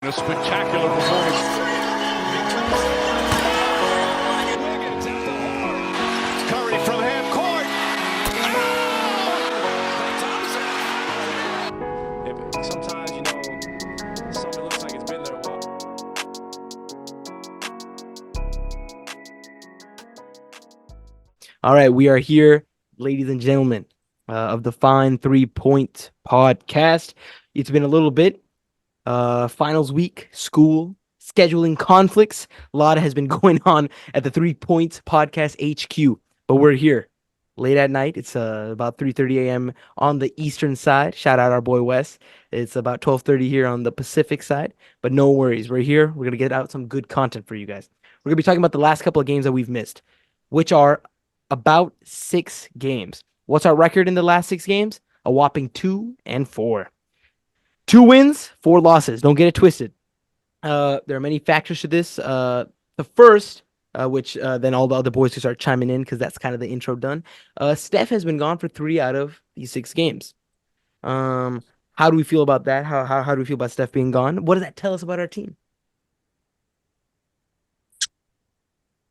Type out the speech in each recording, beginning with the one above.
A spectacular performance. Curry from half court. Sometimes, something looks like it's been there a while. All right, we are here, ladies and gentlemen, of the Fine 3-Point Podcast. It's been a little bit. Finals week, school, scheduling conflicts. A lot has been going on at the 3-Point Podcast HQ, but we're here late at night. It's about 3:30 a.m. on the eastern side. Shout out our boy Wes. It's about 12:30 here on the Pacific side, but no worries. We're here. We're going to get out some good content for you guys. We're going to be talking about the last couple of games that we've missed, which are about 6 games. What's our record in the last 6 games? A whopping 2-4. 2 wins, 4 losses. Don't get it twisted. There are many factors to this. The first, which then all the other boys can start chiming in because that's kind of the intro done. Steph has been gone for 3 out of these 6 games. How do we feel about that? How do we feel about Steph being gone? What does that tell us about our team?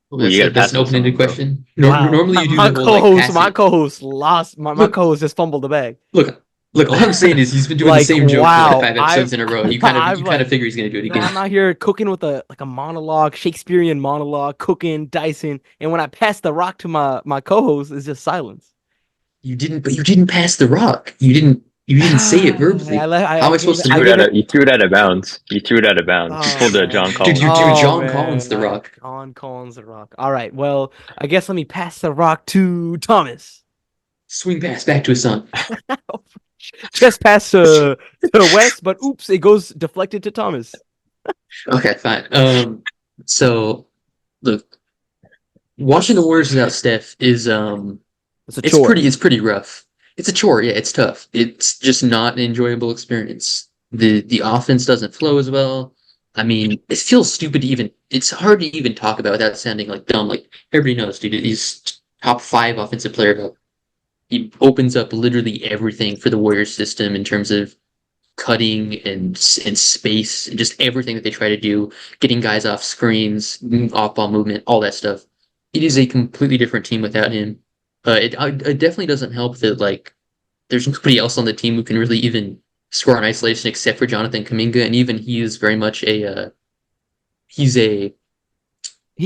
Well, that's an open-ended question. Wow. Normally you do my the whole co-host, like my co-host just fumbled the bag. Look. All I'm saying is he's been doing the same joke for like 5 episodes in a row. You kind of figure he's gonna do it again. I'm out here cooking with a monologue, Shakespearean monologue, cooking, dicing, and when I pass the rock to my co-host, it's just silence. You didn't pass the rock. You didn't say it verbally. How am I supposed to do it? You threw it out of bounds. You pulled a John Collins. Dude, John Collins the rock. John Collins the rock. All right. Well, I guess let me pass the rock to Thomas. Swing pass back to his son. Just pass to West, but oops, it goes deflected to Thomas. Okay, fine. So look, watching the Warriors without Steph is it's pretty rough. It's a chore, yeah, it's tough. It's just not an enjoyable experience. The offense doesn't flow as well. I mean, it feels stupid to even it's hard to even talk about without sounding like dumb. Like everybody knows, dude, he's top 5 offensive player. He opens up literally everything for the Warriors system in terms of cutting and space and just everything that they try to do, getting guys off screens, off ball movement, all that stuff. It is a completely different team without him. It definitely doesn't help that like there's nobody else on the team who can really even score in isolation except for Jonathan Kuminga, and even he is very much he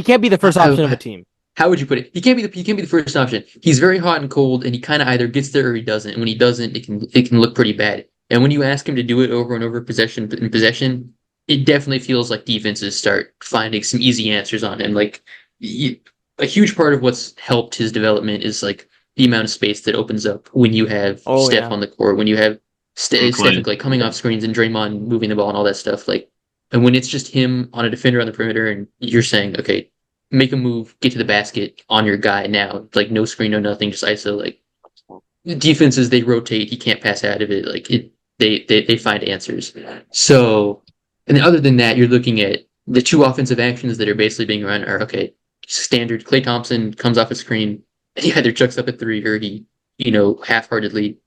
can't be the first option of a team. How would you put it? He can't be the first option. He's very hot and cold, and he kind of either gets there or he doesn't. And when he doesn't, it can look pretty bad. And when you ask him to do it over and over possession, it definitely feels like defenses start finding some easy answers on him. Like a huge part of what's helped his development is like the amount of space that opens up when you have Steph on the court, when you have Steph like coming off screens and Draymond moving the ball and all that stuff. Like, and when it's just him on a defender on the perimeter, and you're saying, okay, make a move, get to the basket on your guy now. Like no screen, no nothing, just ISO. Like defenses, they rotate. He can't pass out of it. Like they find answers. So, and then other than that, you're looking at the 2 offensive actions that are basically being run are okay. Standard. Klay Thompson comes off a screen, and he either chucks up a 3 or he, half-heartedly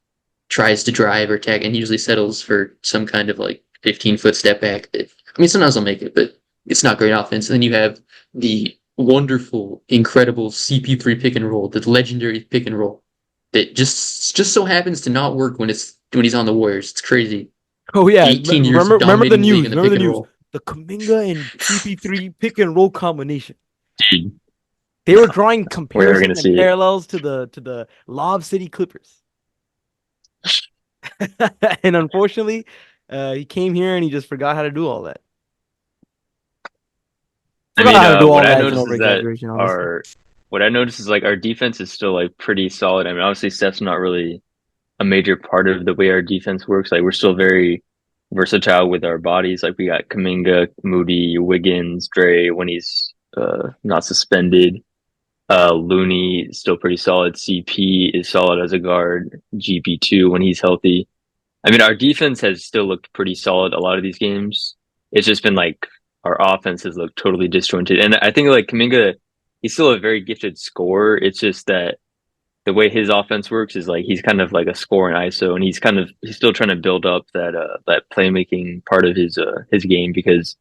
tries to drive or tag, and usually settles for some kind of like 15-foot step back. Sometimes he'll make it, but it's not great offense. And then you have the wonderful, incredible CP3 pick and roll, the legendary pick and roll that just so happens to not work when he's on the Warriors. It's crazy. Oh yeah, 18 years remember the news. Remember the news. The Kuminga and CP3 pick and roll combination. Dude. They were drawing comparisons and parallels to the Lob City Clippers. And unfortunately, he came here and he just forgot how to do all that. What I noticed is like our defense is still like pretty solid. I mean, obviously Steph's not really a major part of the way our defense works. Like we're still very versatile with our bodies. Like we got Kuminga, Moody, Wiggins, Dre when he's not suspended. Looney is still pretty solid. CP is solid as a guard. GP2 when he's healthy. I mean, our defense has still looked pretty solid a lot of these games. It's just been like our offense has looked totally disjointed. And I think like Kuminga, he's still a very gifted scorer. It's just that the way his offense works is like he's kind of like a scoring ISO, and he's still trying to build up that playmaking part of his game because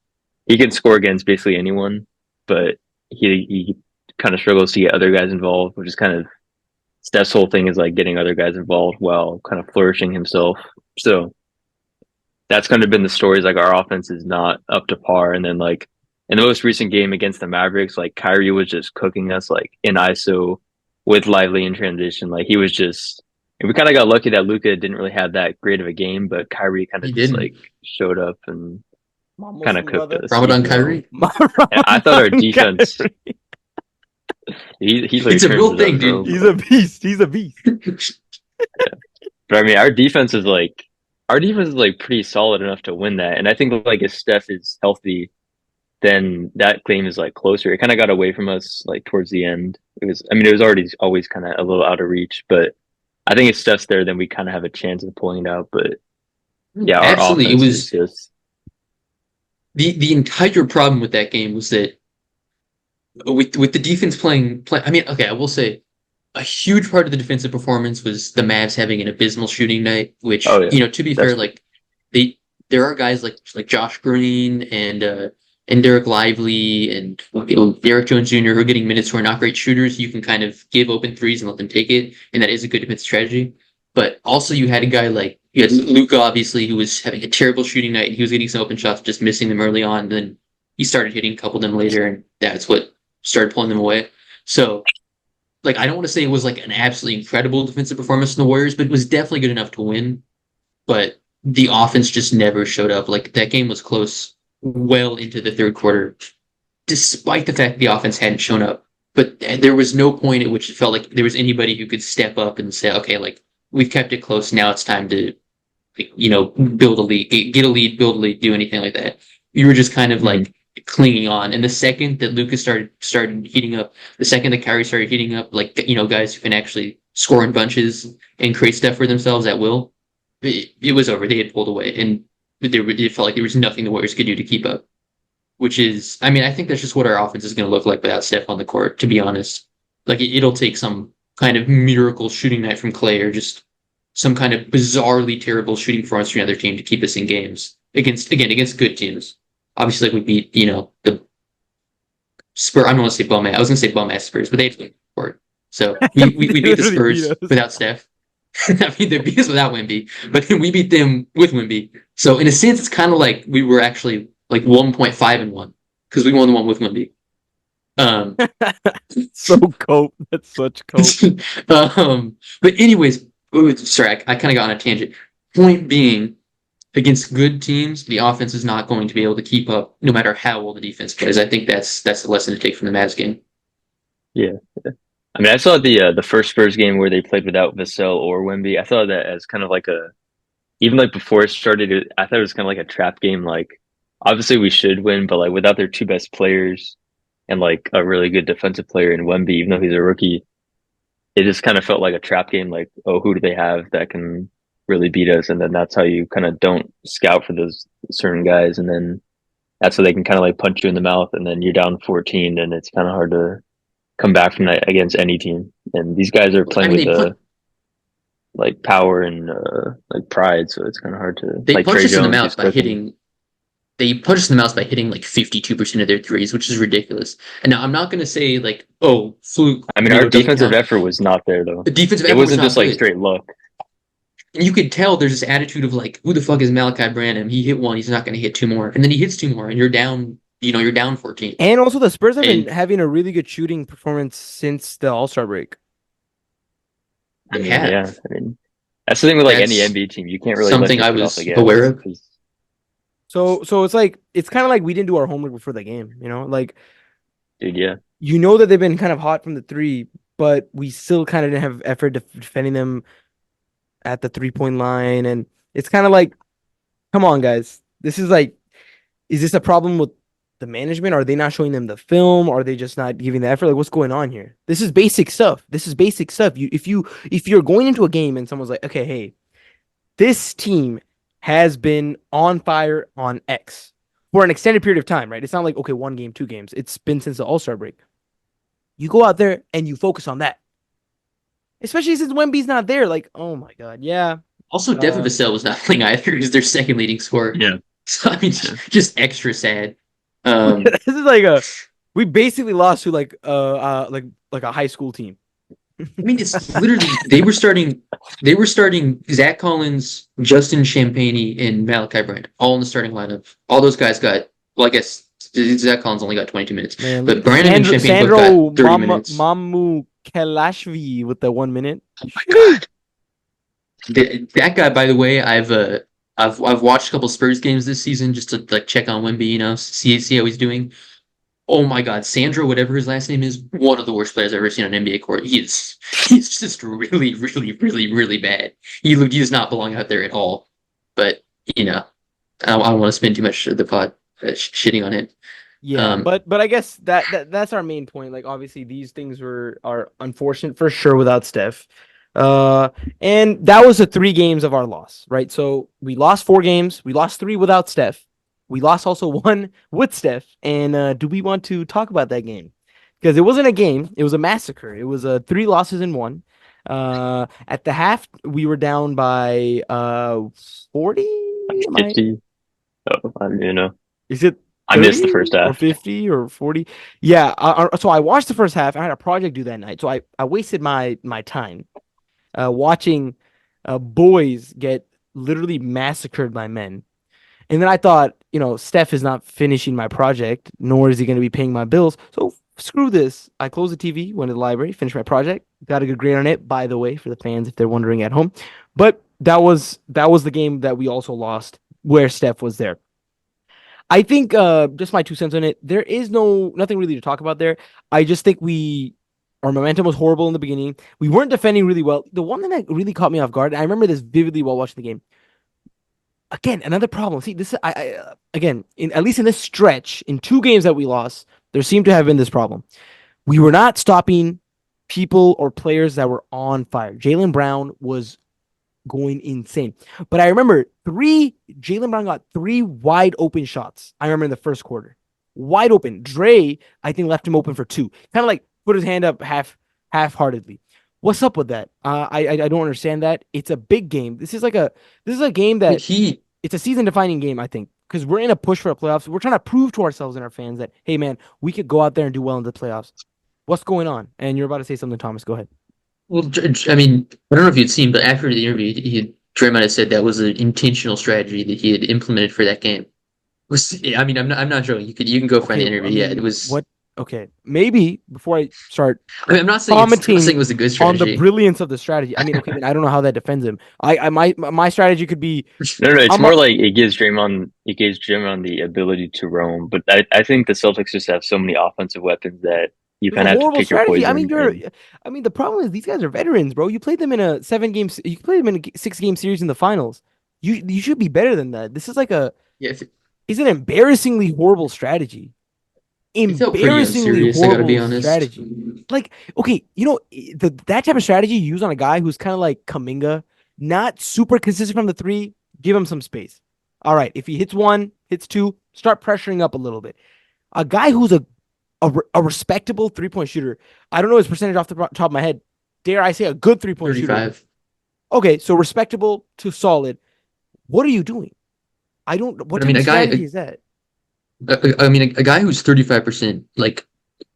he can score against basically anyone, but he kind of struggles to get other guys involved, which is kind of Steph's whole thing is like getting other guys involved while kind of flourishing himself. So that's kind of been the stories. Like our offense is not up to par, and then like in the most recent game against the Mavericks, like Kyrie was just cooking us like in ISO with Lively in transition. Like he was just, and we kind of got lucky that Luka didn't really have that great of a game, but Kyrie kind He of just didn't. like showed up and Mama's kind of cooked brother. us. Ramadan even though- Kyrie. And I thought our defense, Kyrie. he like It's a turns real it thing, up, bro. dude. He's a beast. He's a beast. But I mean, our defense is like pretty solid enough to win that. And I think like if Steph is healthy, then that claim is like closer. It kind of got away from us like towards the end. It was already always kind of a little out of reach, but I think if Steph's there, then we kind of have a chance of pulling it out. But yeah, our Absolutely, it offense was is just the entire problem with that game was that with the defense play. I mean, okay, I will say a huge part of the defensive performance was the Mavs having an abysmal shooting night. Which Oh, yeah. to be That's- fair, like there are guys like Josh Green and Derek Lively and Derek Jones Jr. who are getting minutes who are not great shooters. You can kind of give open threes and let them take it, and that is a good defensive strategy. But also, you had a guy like you had Luka, obviously, who was having a terrible shooting night. He was getting some open shots, just missing them early on. Then he started hitting a couple of them later, and that's what started pulling them away. So, like, I don't want to say it was like an absolutely incredible defensive performance from the Warriors, but it was definitely good enough to win. But the offense just never showed up. Like, that game was close well into the third quarter, despite the fact the offense hadn't shown up. But there was no point at which it felt like there was anybody who could step up and say, okay, like, we've kept it close. Now it's time to, build a lead, get a lead, build a lead, do anything like that. You were just kind of like clinging on. And the second that Lucas started heating up, the second that Kyrie started heating up, like, guys who can actually score in bunches and create stuff for themselves at will, it was over. They had pulled away, and it felt like there was nothing the Warriors could do to keep up. Which is, I mean, I think that's just what our offense is going to look like without Steph on the court. To be honest, like it'll take some kind of miracle shooting night from Clay, or just some kind of bizarrely terrible shooting performance from another team to keep us in games against good teams. Obviously, like we beat, the Spurs. I don't want to say bum ass. I was going to say bum ass Spurs, but they played court. So we beat the Spurs without Steph. I mean, they beat us without Wemby, but we beat them with Wemby. So in a sense, it's kind of like we were actually like 1.5-1 because we won the one with Wemby. So cope. That's such cope. But anyways, sorry, I kind of got on a tangent. Point being, against good teams, the offense is not going to be able to keep up, no matter how well the defense plays. I think that's the lesson to take from the Mavs game. yeah. I mean, I saw the first Spurs game where they played without Vassell or Wemby. I saw that as kind of like even like before it started, I thought it was kind of like a trap game. Like, obviously we should win, but like without their two best players and like a really good defensive player in Wemby, even though he's a rookie, it just kind of felt like a trap game. Like, oh, who do they have that can really beat us? And then that's how you kind of don't scout for those certain guys, and then that's how they can kind of like punch you in the mouth, and then you're down 14, and it's kind of hard to come back from that against any team. And these guys are playing with like power and like pride, so it's kind of hard to. They like punch Trey us in the Jones, mouth he's by cooking. hitting. They punch us in the mouth by hitting like 52% of their threes, which is ridiculous. And now I'm not going to say like, oh, fluke. I mean, our defensive effort was not there though. The defensive It effort was wasn't not just like good. straight luck. And you could tell there's this attitude of like, who the fuck is Malachi Branham? He hit one, he's not going to hit two more, and then he hits two more, and you're down. You're down 14. And also, the Spurs have been And- having a really good shooting performance since the All-Star break. They mean, have. yeah, I mean, that's the thing with like any That's NBA team. You can't really something let I your foot was off the gas, aware of. 'cause- So it's kind of like we didn't do our homework before the game. Like dude, yeah. that they've been kind of hot from the three, but we still kind of didn't have effort defending them at the 3-point line, and it's kind of like, come on, guys, this is like, is this a problem with the management? Are they not showing them the film? Are they just not giving the effort? Like, what's going on here? This is basic stuff. If you're going into a game and someone's like, okay, hey, this team has been on fire on X for an extended period of time, right? It's not like, okay, 1 game, 2 games. It's been since the All-Star break. You go out there and you focus on that. especially since Wemby's not there. Like, oh my God, yeah. Also, Devin Uh, Vassell was not playing either. He's their second leading scorer. Yeah. So I mean, Yeah. just extra sad. this is like we basically lost to like a high school team. I mean, it's literally they were starting Zach Collins, Justin Champagny, and Malachi Brandt all in the starting lineup. All those guys got, well, I guess Zach Collins only got 22 minutes, Man, but Brandon and Champagne both Sandro got 30 minutes. Mamu Kelashvi with the 1 minute. Oh my god. That guy, by the way, I've watched a couple Spurs games this season just to like check on Wemby, see how he's doing. Oh my God, Sandro, whatever his last name is, one of the worst players I've ever seen on an NBA court. He's just really, really, really, really bad. He does not belong out there at all. But I don't want to spend too much of the pod shitting on him. Yeah, but I guess that's our main point. Like obviously these things are unfortunate for sure without Steph. And that was the 3 games of our loss, right? So we lost 4 games, we lost 3 without Steph. We lost also 1 with Steph. And do we want to talk about that game? Because it wasn't a game, it was a massacre. It was 3 losses in 1. At the half, we were down by 40. 50. Oh, I don't even know. Is it I missed the 30 first or half. 50 or 40? Yeah. So I watched the first half. I had a project due that night, so I wasted my time watching boys get literally massacred by men. And then I thought, Steph is not finishing my project, nor is he going to be paying my bills. So screw this. I closed the TV, went to the library, finished my project, got a good grade on it, by the way, for the fans if they're wondering at home. But that was the game that we also lost where Steph was there. I think just my 2 cents on it. There is nothing really to talk about there. I just think our momentum was horrible in the beginning. We weren't defending really well. The one thing that really caught me off guard, and I remember this vividly while watching the game. Again, another problem. See, this again, at least in this stretch, in 2 games that we lost, there seemed to have been this problem. We were not stopping people or players that were on fire. Jaylen Brown was going insane. But I remember Jaylen Brown got 3 wide open shots. I remember in the first quarter. Wide open. Dre, I think, left him open for 2. Kind of like put his hand up half-heartedly. What's up with that? I don't understand that. It's a big game. This is a game that it's a season-defining game, I think, because we're in a push for the playoffs. We're trying to prove to ourselves and our fans that, hey, man, we could go out there and do well in the playoffs. What's going on? And you're about to say something, Thomas. Go ahead. Well, I mean, I don't know if you'd seen, but after the interview, Draymond had said that was an intentional strategy that he had implemented for that game. I mean, I'm not joking. You can go find the interview. Yeah, it was. What? Okay, maybe before I start I mean, I'm not saying it was a good on strategy. the brilliance of the strategy. I mean, okay, then I don't know how that defends him. My strategy could be No, it's I'm more like it gives Draymond the ability to roam. But I think the Celtics just have so many offensive weapons that you it's kind a of have to horrible pick your strategy. poison. I mean, the problem is these guys are veterans, bro. You played them in a 7-game, you played them in a 6-game series in the finals. You should be better than that. This is Yeah, it's an embarrassingly horrible strategy. it felt pretty Embarrassingly unserious. I gotta be horrible honest. strategy. Like, okay, that type of strategy you use on a guy who's kind of like Kaminga, not super consistent from the 3, give him some space. All right, if he hits 1, hits 2, start pressuring up a little bit. A guy who's a respectable 3-point shooter. I don't know his percentage off the top of my head. Dare I say a good 3-point shooter? 35. Okay, so respectable to solid. What are you doing? What type of strategy is that? I mean, a guy who's 35%, like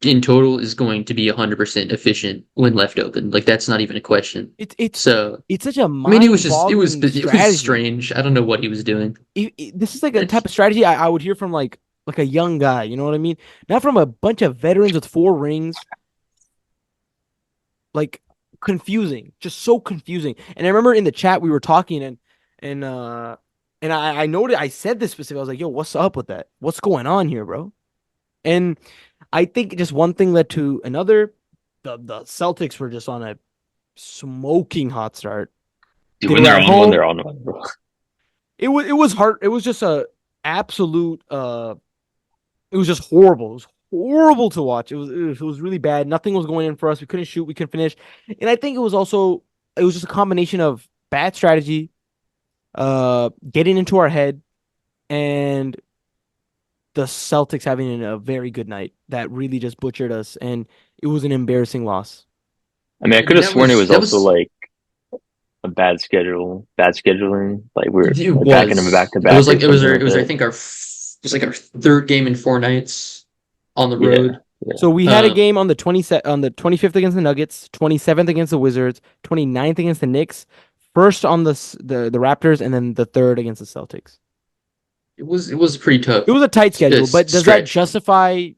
in total, is going to be 100% efficient when left open. Like that's not even a question. It's So such a I mean, it was strategy. strange. I don't know what he was doing. This is like a type of strategy I would hear from like a young guy. You know what I mean? Not from a bunch of veterans with 4 rings. Like confusing, just so confusing. And I remember in the chat we were talking and I noted I said this specifically. I was like, "Yo, what's up with that? What's going on here, bro?" And I think just one thing led to another. The Celtics were just on a smoking hot start. Dude, They when were they're at on one, home. they're on one, bro. It was hard. It was just a absolute. It was just horrible. It was horrible to watch. It was really bad. Nothing was going in for us. We couldn't shoot. We couldn't finish. And I think it was just a combination of bad strategy, getting into our head, and the Celtics having a very good night that really just butchered us, and it was an embarrassing loss. I mean, I I could mean, have sworn it was that also was like a bad scheduling. Like it we're packing them back was to it was back or like something like it was I that. think it was like our third game in 4 nights on the Yeah, road. yeah. So we had a game on the 25th against the Nuggets, 27th against the Wizards, 29th against the Knicks, first on the Raptors, and then the third against the Celtics. It was pretty tough It was a tight schedule, but does that stretch. justify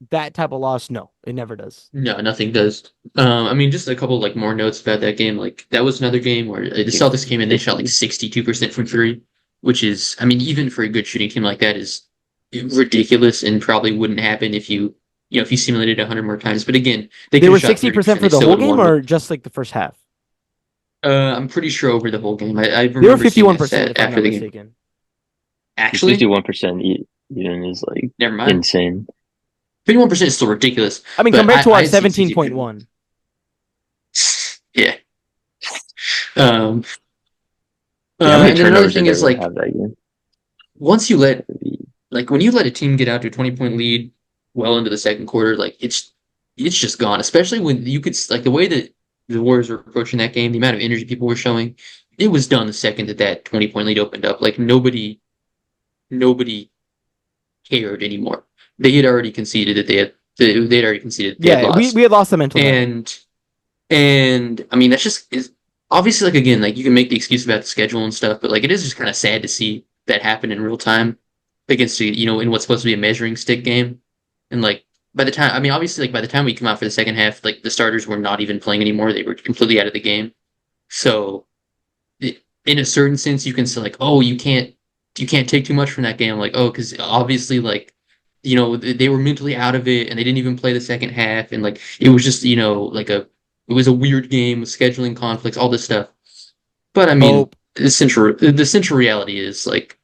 that type of loss? No, it never does. No, nothing does. I mean, just a couple like more notes about that game. Like that was another game where the Celtics came in, they shot like 62% from three, which is, I mean, even for a good shooting team like that is ridiculous and probably wouldn't happen if if you simulated 100 more times. But again, they They could were have shot 60% 30%. for They the still whole would have game, won. or just like the first half? I'm pretty sure over the whole game. I They were remember seeing that 51%, stat if I'm after not the game. mistaken. Actually, 51% even is like never mind. insane. 51% is still ridiculous. I mean, But compared to our I'd see TJ 17.1. Yeah. Um, Yeah, how many and then another turnovers thing did is everyone like have that game? once you let like when you let a team get out to a 20-point lead well into the second quarter, like it's just gone. Especially when you could like the way that the Warriors were approaching that game, the amount of energy people were showing, it was done the second that 20-point lead opened up. Like nobody cared anymore. They had already conceded that they had already conceded they had Yeah, we lost. had lost the mental battle. And I mean that's just is obviously like again like you can make the excuse about the schedule and stuff, but like it is just kind of sad to see that happen in real time against in what's supposed to be a measuring stick game. And like by the time I mean obviously like by the time we come out for the second half, like the starters were not even playing anymore. They were completely out of the game. So in a certain sense, you can say like, oh, you can't take too much from that game. Like, oh, because obviously like they were mentally out of it and they didn't even play the second half and like it was just like it was a weird game with scheduling conflicts, all this stuff. But I mean, Oh, the central reality is like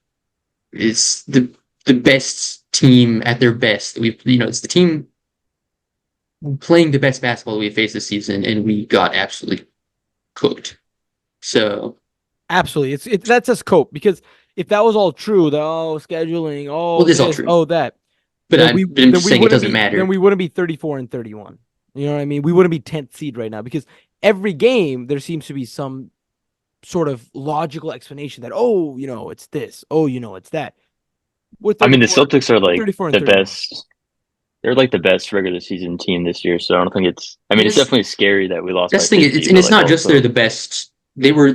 it's the best team at their best. It's the team playing the best basketball we faced this season, and we got absolutely cooked. So absolutely. It's that's a scope, because if that was all true, the scheduling, well, this is all this, true. that, But then I'm just saying it doesn't then matter. we wouldn't be 34-31. You know what I mean? We wouldn't be 10th seed right now, because every game there seems to be some sort of logical explanation that it's this, it's that. I mean, the Celtics are like 34 and the 31. best. They're like the best regular season team this year, so I don't think it's. I mean, it's definitely scary that we lost by That's the thing. 50, And but it's like not just also, they're the best. They were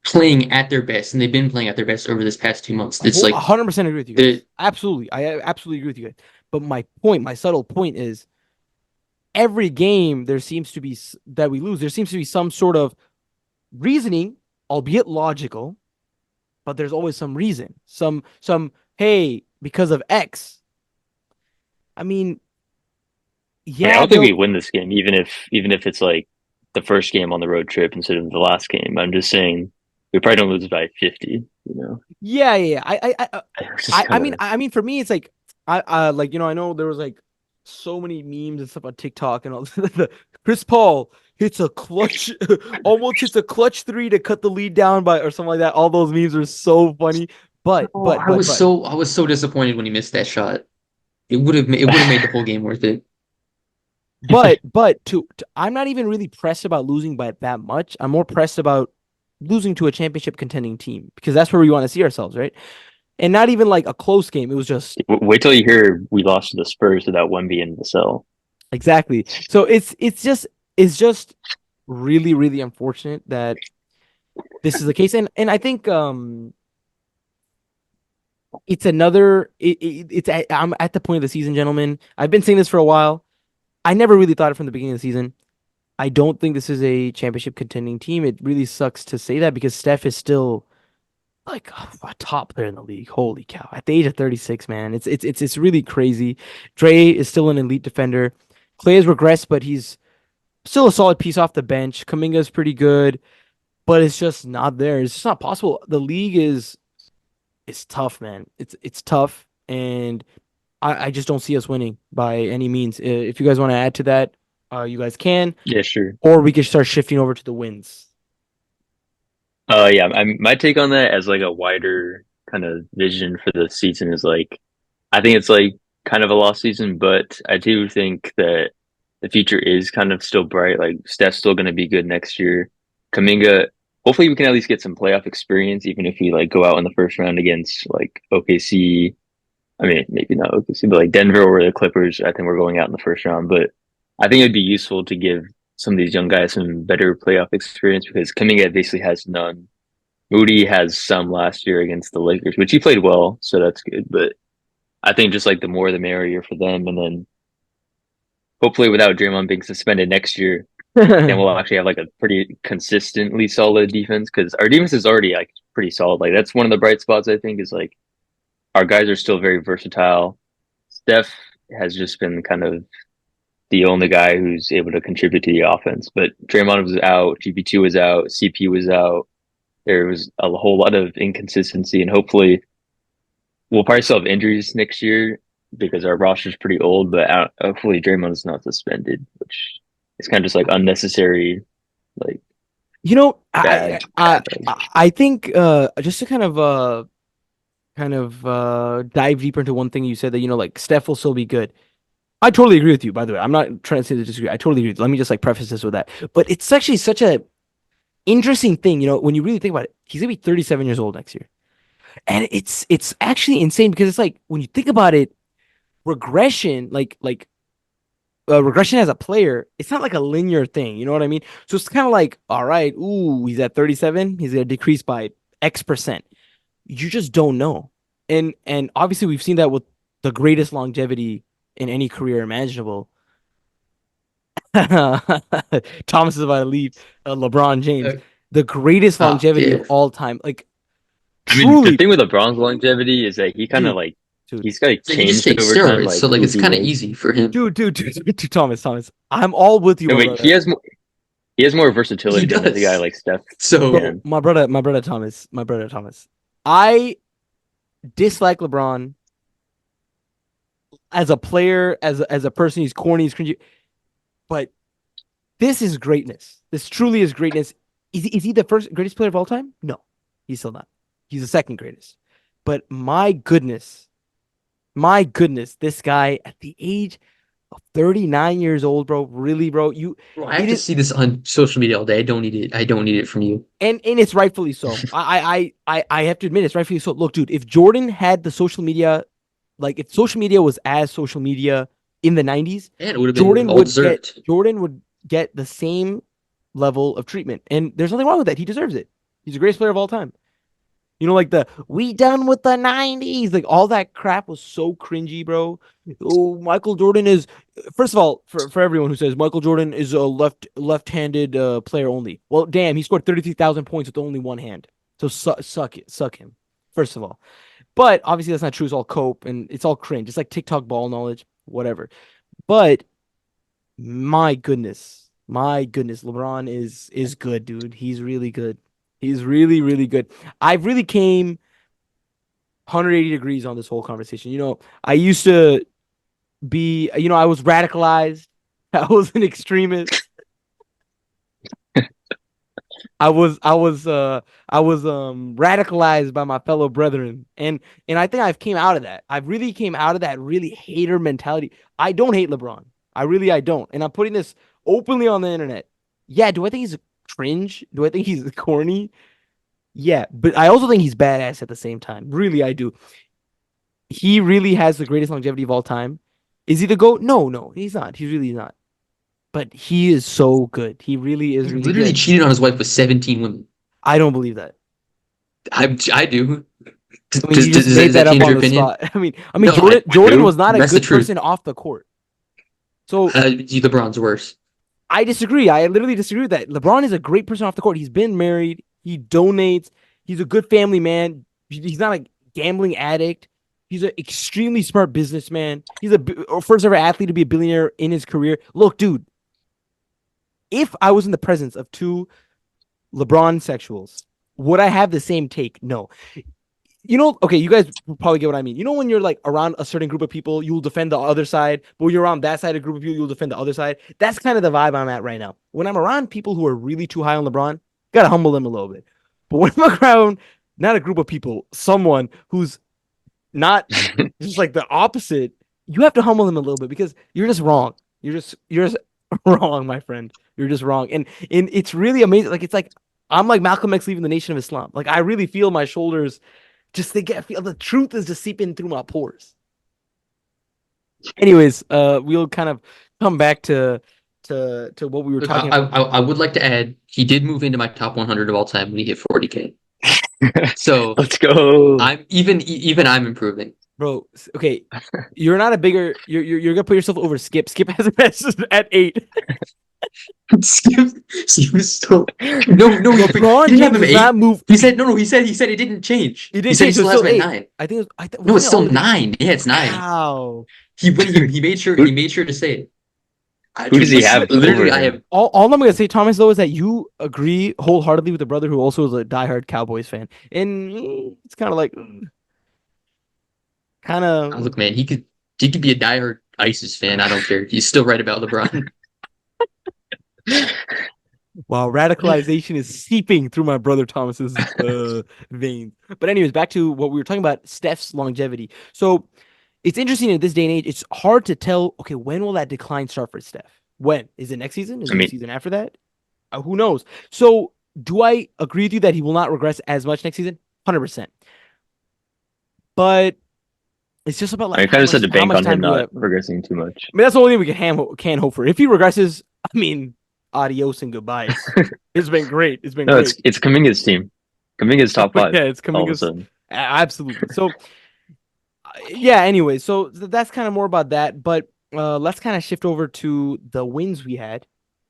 playing at their best, and they've been playing at their best over this past 2 months. It's like 100% agree with you guys. Absolutely, I absolutely agree with you guys. But my subtle point is, every game there seems to be that we lose. There seems to be some sort of reasoning, albeit logical, but there's always some reason. Some hey, because of X. I mean, I yeah, don't think we win this game, even if it's like the first game on the road trip instead of the last game. I'm just saying we probably don't lose by 50. yeah. It's just kinda- I mean, for me, it's like I know there was like so many memes and stuff on TikTok and all. Chris Paul hits a clutch, almost hits a clutch three to cut the lead down by or something like that. All those memes are so funny. But I was so disappointed when he missed that shot. It would have made the whole game worth it. but I'm not even really pressed about losing by that much. I'm more pressed about losing to a championship contending team, because that's where we want to see ourselves, right? And not even like a close game. It was just Wait till you hear we lost to the Spurs without Wemby in the cell. exactly. So it's just really, really unfortunate that this is the case. And I think it's I'm at the point of the season, gentlemen. I've been saying this for a while. I never really thought it from the beginning of the season. I don't think this is a championship contending team. It really sucks to say that, because Steph is still like a top player in the league. Holy cow! At the age of 36, man, it's really crazy. Dre is still an elite defender. Clay has regressed, but he's still a solid piece off the bench. Kuminga's pretty good, but it's just not there. It's just not possible. The league is tough, man. It's tough, and I just don't see us winning by any means. If you guys want to add to that, you guys can, Yeah, sure. or we can start shifting over to the wins. Yeah. My take on that as like a wider kind of vision for the season is like, I think it's like kind of a lost season, but I do think that the future is kind of still bright. Like Steph's still going to be good next year. Kaminga, hopefully we can at least get some playoff experience, even if we like go out in the first round against like OKC. I mean, maybe not OKC, but like Denver or the Clippers. I think we're going out in the first round, but I think it'd be useful to give some of these young guys some better playoff experience because Kaminga basically has none. Moody has some last year against the Lakers, which he played well, so that's good. But I think just like the more the merrier for them, and then hopefully without Draymond being suspended next year, then we'll actually have like a pretty consistently solid defense because our defense is already like pretty solid. Like that's one of the bright spots I think is like our guys are still very versatile. Steph has just been kind of the only guy who's able to contribute to the offense, but Draymond was out, GP2 was out, CP was out. There was a whole lot of inconsistency, and hopefully we'll probably still have injuries next year because our roster's pretty old. But hopefully Draymond's not suspended, which is kind of just like unnecessary, like You know, bad. I think just to kind of dive deeper into one thing you said that like Steph will still be good. I totally agree with you, by the way. I'm not trying to say to disagree. I totally agree. Let me just like preface this with that. But it's actually such a interesting thing, when you really think about it. He's gonna be 37 years old next year. And it's actually insane because it's like when you think about it, regression, regression as a player, it's not like a linear thing. You know what I mean? So it's kind of like, all right, ooh, he's at 37, he's gonna decrease by X%. You just don't know. And obviously we've seen that with the greatest longevity in any career imaginable. Thomas is about to leave. LeBron James, the greatest longevity of all time. Like, I mean, truly, the thing with LeBron's longevity is that he kind of like dude. he's got So he just changed takes over time. steroids, Like so like who it's he kind of is. easy for him. Dude, Thomas. I'm all with you, No, my wait, brother. he has more versatility He than a does. guy like Steph. So Bro, can. my brother Thomas. I dislike LeBron as a player, as a person. He's corny, he's cringy. But this is greatness. This truly is greatness. Is he the first greatest player of all time? No, he's still not. He's the second greatest. But my goodness, this guy at the age of 39 years old, bro. Really, bro. bro, I have to see this on social media all day. I don't need it. I don't need it from you. And it's rightfully so. I have to admit it's rightfully so. Look, dude, if Jordan had the social media, like if social media was as social media in the 90s, And it would have been all deserved. Jordan would get the same level of treatment. And there's nothing wrong with that. He deserves it. He's the greatest player of all time. Like we done with the 90s. Like all that crap was so cringy, bro. Oh, Michael Jordan is, first of all, for everyone who says Michael Jordan is a left-handed player only. Well, damn, he scored 33,000 points with only one hand. So suck him, first of all. But obviously that's not true. It's all cope and it's all cringe. It's like TikTok ball knowledge, whatever. But my goodness, LeBron is good, dude. He's really good. He's really, really good. I've really came 180 degrees on this whole conversation. I used to be, I was radicalized. I was an extremist. I was radicalized by my fellow brethren. And I think I've came out of that. I've really came out of that really hater mentality. I don't hate LeBron. I don't. And I'm putting this openly on the internet. Yeah, do I think he's cringe? Do I think he's corny? Yeah, but I also think he's badass at the same time. Really, I do. He really has the greatest longevity of all time. Is he the GOAT? No, he's not. He's really not. But he is so good. He really is He really literally good. cheated on his wife with 17 women. I don't believe that. I do. I mean, you just made that up on the spot. I mean, No, Jordan was not a That's the good truth. person off the court. So LeBron's worse. I disagree. I literally disagree with that. LeBron is a great person off the court. He's been married. He donates. He's a good family man. He's not a gambling addict. He's an extremely smart businessman. He's a first ever athlete to be a billionaire in his career. Look, dude, if I was in the presence of two LeBron sexuals, would I have the same take? No. Okay, you guys probably get what I mean. When you're like around a certain group of people, you'll defend the other side. But when you're around that side of group of people, you'll defend the other side. That's kind of the vibe I'm at right now. When I'm around people who are really too high on LeBron, gotta humble them a little bit. But when I'm around not a group of people, someone who's not just like the opposite, you have to humble them a little bit because you're just wrong. You're just Wrong, my friend. You're just wrong. And it's really amazing. Like it's like I'm like Malcolm X leaving the Nation of Islam. Like I really feel my shoulders just they get feel the truth is just seeping through my pores. Anyways, we'll kind of come back to what we were Look, talking I, about. I would like to add he did move into my top 100 of all time when he hit 40K. So Let's go. I'm even I'm improving. Bro, okay. You're not a bigger you're gonna put yourself over Skip. Skip has a best at 8. He was still no he LeBron didn't have James him does 8. not move. He said no he said it didn't change. He He didn't said he change, so still it's has still him at 8. 9. I think No, it's still wasn't it all 9. Yeah, it's 9. Wow. He made sure to say it. Who does he have Literally, over I him? have. All I'm gonna say, Thomas, though, is that you agree wholeheartedly with the brother who also is a diehard Cowboys fan, and it's kind of like, kind of Look, man, he could be a diehard ISIS fan. I don't care. He's still right about LeBron. wow, radicalization is seeping through my brother Thomas's veins. But anyways, back to what we were talking about, Steph's longevity. So it's interesting in this day and age. It's hard to tell. Okay, when will that decline start for Steph? When is it next season? Is I it the mean, season after that? Who knows? So do I agree with you that he will not regress as much next season? 100%. But it's just about I like kind of said to how bank much on time him do I? not regressing too much. I mean, that's the only thing we can hope for. If he regresses, I mean, adios and goodbyes. It's been great. It's been No, great. it's Kaminga's team. Kaminga's top 5 Yeah, it's all coming. of a sudden. Absolutely. So, yeah. Anyway, so that's kind of more about that. But let's kind of shift over to the wins we had.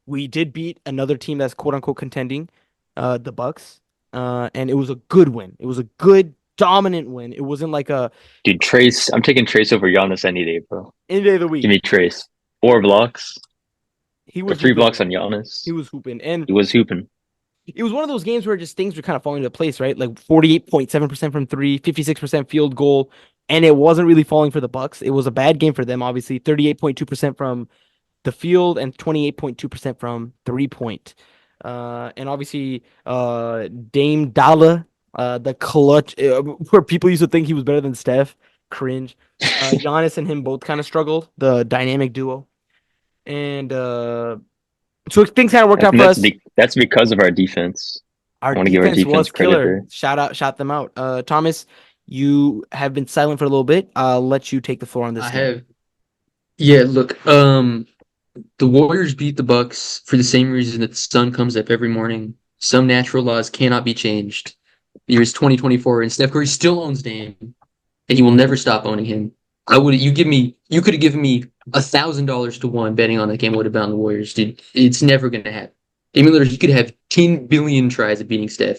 We did beat another team that's quote unquote contending, the Bucks, and it was a good win. It was a good dominant win. It wasn't like a Dude, Trace, I'm taking Trace over Giannis any day, bro. any day of the Give week. me Trace. 4 blocks He or was 3 hooping, blocks on man. Giannis. He was hooping, and He was hooping. it was one of those games where just things were kind of falling into place, right? Like 48.7% from 3, 56% field goal, and it wasn't really falling for the Bucks. It was a bad game for them, obviously. 38.2% from the field and 28.2% from 3-point. And obviously, Dame Dalla, the clutch, where people used to think he was better than Steph, cringe. Giannis and him both kind of struggled, the dynamic duo. And so things kind of worked out for us. That's because of our defense. Our I want to give our defense was defense credit killer. there. Shout them out. Thomas, you have been silent for a little bit. I'll let you take the floor on this. I have. Yeah, look. The Warriors beat the Bucks for the same reason that the sun comes up every morning. Some natural laws cannot be changed. The year is 2024, and Steph Curry still owns Dame, and he will never stop owning him. You could have given me $1,000 to 1 betting on that game would have been on the Warriors, dude. It's never gonna happen. Damian Lillard, he could have 10 billion tries at beating Steph.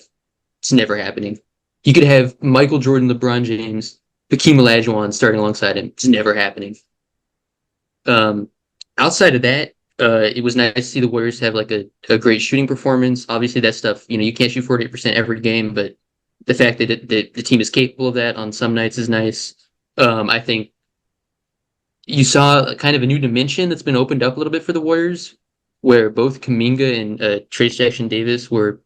It's never happening. He could have Michael Jordan, LeBron James, Hakeem Olajuwon starting alongside him. It's never happening. Outside of that, it was nice to see the Warriors have like a great shooting performance. Obviously, that stuff, you can't shoot 48% every game, but the fact that the team is capable of that on some nights is nice. I think you saw kind of a new dimension that's been opened up a little bit for the Warriors, where both Kuminga and Trace Jackson Davis were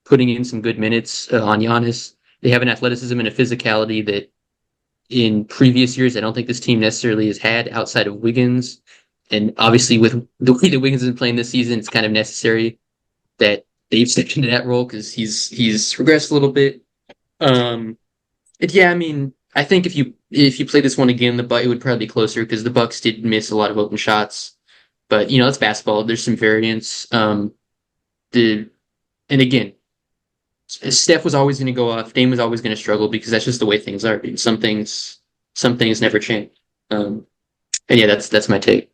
putting in some good minutes on Giannis. They have an athleticism and a physicality that in previous years I don't think this team necessarily has had outside of Wiggins. And obviously, with the way that Wiggins is playing this season, it's kind of necessary that they've stepped into that role because he's regressed a little bit. And yeah, I mean, I think if you play this one again, it would probably be closer because the Bucks did miss a lot of open shots. But it's basketball. There's some variance. And again, Steph was always going to go off. Dame was always going to struggle because that's just the way things are. Dude. Some things never change. And yeah, that's my take.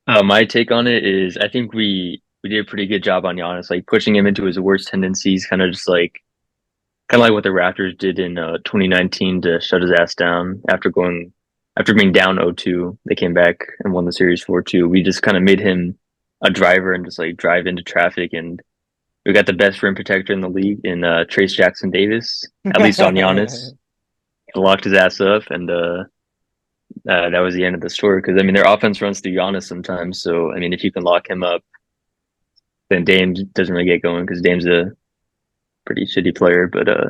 My take on it is I think we did a pretty good job on Giannis, like pushing him into his worst tendencies, kind of like what the Raptors did in 2019 to shut his ass down after being down 0-2. They came back and won the series 4-2. We just kind of made him a driver and just like drive into traffic, and we got the best rim protector in the league in Trace Jackson Davis, at least on Giannis. He locked his ass up, and that was the end of the story. Because I mean, their offense runs through Giannis sometimes. So I mean, if you can lock him up, then Dame doesn't really get going because Dame's a pretty shitty player. But I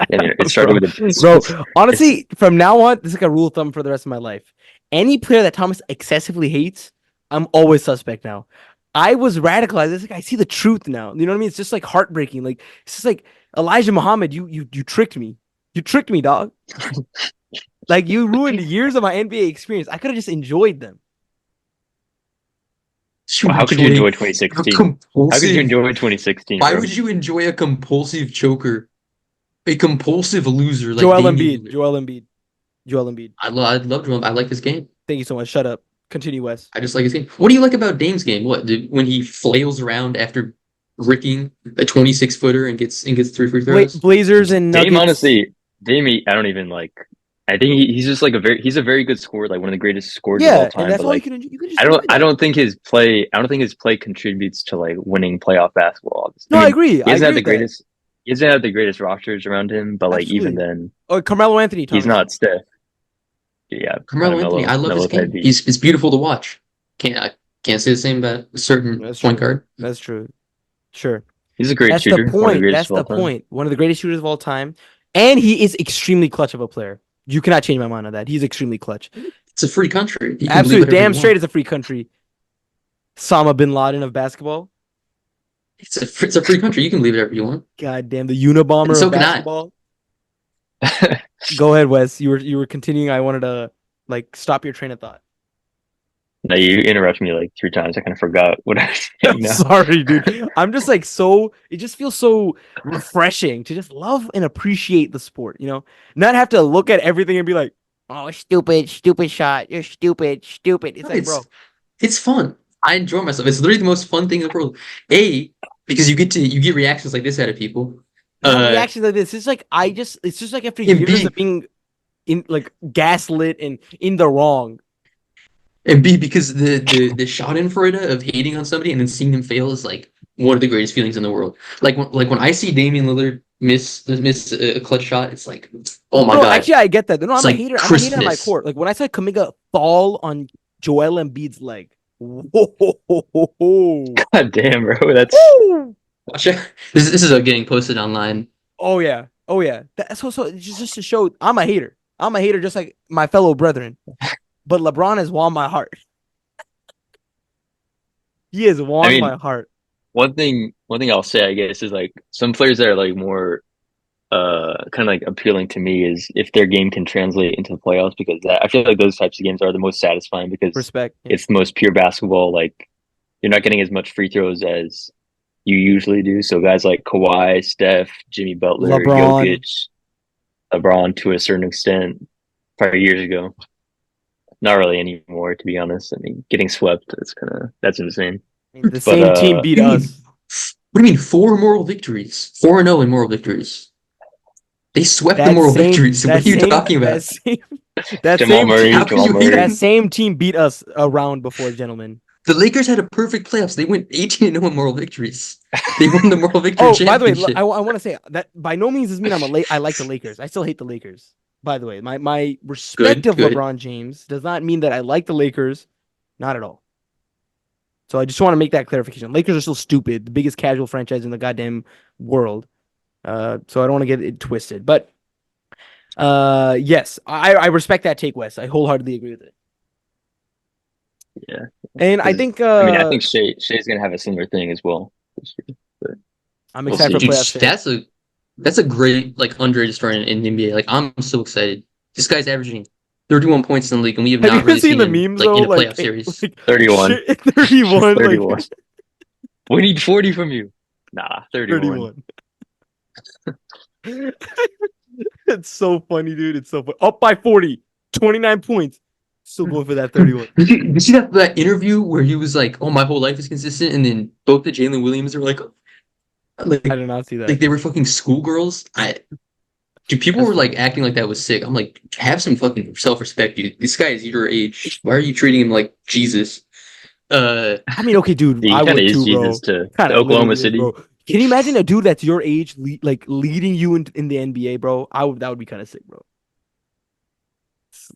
mean, it started with Bro, honestly, from now on, this is like a rule of thumb for the rest of my life. any player that Thomas excessively hates, I'm always suspect now. I was radicalized. It's like I see the truth now. You know what I mean? It's just like heartbreaking. Like it's just like Elijah Muhammad. You tricked me. You tricked me, dog. Like you ruined years of my NBA experience. I could have just enjoyed them. You How could you enjoy a 2016? How could you compulsive- enjoy 2016? Why bro? would you enjoy a compulsive choker, a compulsive loser like Joel Damian Embiid. Lillard? Joel Embiid. I love Joel. I like his game. Thank you so much. Shut up. Continue, Wes. I just like his game. What do you like about Dame's game? When he flails around after ricking a 26-footer and gets 3 free throws? Blazers and Nuggets. Dame, honestly, Dame, I don't even like. I think he's just like he's a very good scorer, like one of the greatest scorers of all Yeah, time. and that's but all like, you can just. I don't think his play contributes to like winning playoff basketball. No, I agree. He doesn't have the with that. greatest. He doesn't have the greatest rosters around him, but like even Absolutely. then, Oh, Carmelo Anthony. he's Thomas. not Steph. Yeah, Carmelo Anthony, I love his game. It's beautiful to watch. I can't say the same about a certain That's point true. guard. That's true. Sure. He's a great That's shooter. the One of the point. greatest That's of all the time. point. One of the greatest shooters of all time, and he is extremely clutch of a player. You cannot change my mind on that. He's extremely clutch. It's a free country. You can believe Absolutely, whatever damn you straight want. is a free country. Osama bin Laden of basketball. It's a free country. You can believe whatever you want. God damn, the Unabomber So of can I. basketball. Go ahead, Wes. You were continuing. I wanted to like stop your train of thought. No, you interrupted me like 3 times. I kind of forgot what I was saying now. Sorry, dude. I'm just like so. It just feels so refreshing to just love and appreciate the sport. You know, not have to look at everything and be like, "Oh, stupid shot. You're stupid." It's No, like, bro, It's fun. I enjoy myself. It's literally the most fun thing in the world. Because you get reactions like this out of people. not reactions like this. It's like it's just like after And years B- of being in like gaslit and in the wrong. And B, because the Schadenfreude of hating on somebody and then seeing them fail is like one of the greatest feelings in the world. Like when I see Damian Lillard miss a clutch shot, it's like, oh my No, god. actually, I get that. No, It's I'm like a hater. I'm a hater on my Christmas. court. Like when I saw Kaminga fall on Joel Embiid's leg. Whoa. God damn, bro. That's Woo! Watch it. This is getting posted online. Oh yeah. So it's just to show I'm a hater. I'm a hater just like my fellow brethren. But LeBron has won my heart. He has won my heart. one thing I'll say, I guess, is like some players that are like more kind of like appealing to me is if their game can translate into the playoffs, because I feel like those types of games are the most satisfying because Respect. it's the most pure basketball. Like you're not getting as much free throws as you usually do. So guys like Kawhi, Steph, Jimmy Butler, LeBron. Jokic, LeBron to a certain extent, probably years ago. Not really anymore, to be honest. I mean, getting swept, that's insane. The same team beat us. What do you mean 4 moral victories? 4-0 in moral victories. They swept the moral victories. What are you talking about? That same team beat us a round before, gentlemen. The Lakers had a perfect playoffs. They went 18-0 in moral victories. They won the moral victory championship. By the way, I want to say that by no means does mean I like the Lakers. I still hate the Lakers. By the way, my respect of LeBron James does not mean that I like the Lakers. Not at all. So I just want to make that clarification. Lakers are still stupid, the biggest casual franchise in the goddamn world. So I don't want to get it twisted. But yes, I respect that take, Wes. I wholeheartedly agree with it. Yeah. And I think I think Shay's gonna have a similar thing as well this year. But I'm excited for playoffs. That's a great like underrated story in the NBA. Like I'm so excited. This guy's averaging 31 points in the league, and we have not really seen the him memes, like in a though? playoff series. 31. 31. 31. We need 40 from you. Nah, 31. 31. It's so funny, dude. It's so funny. Up by 40. 29 points. Still going for that 31. You see that interview where he was like, "Oh, my whole life is consistent," and then both the Jalen Williams were like, I did not see that. Like they were fucking schoolgirls. People were like acting like that was sick. I'm like, have some fucking self-respect, dude. This guy is your age. Why are you treating him like Jesus? I mean, okay, dude. He I would is too, Jesus bro. to Oklahoma City. Bro. Can you imagine a dude that's your age, leading you in the NBA, bro? That would be kind of sick, bro.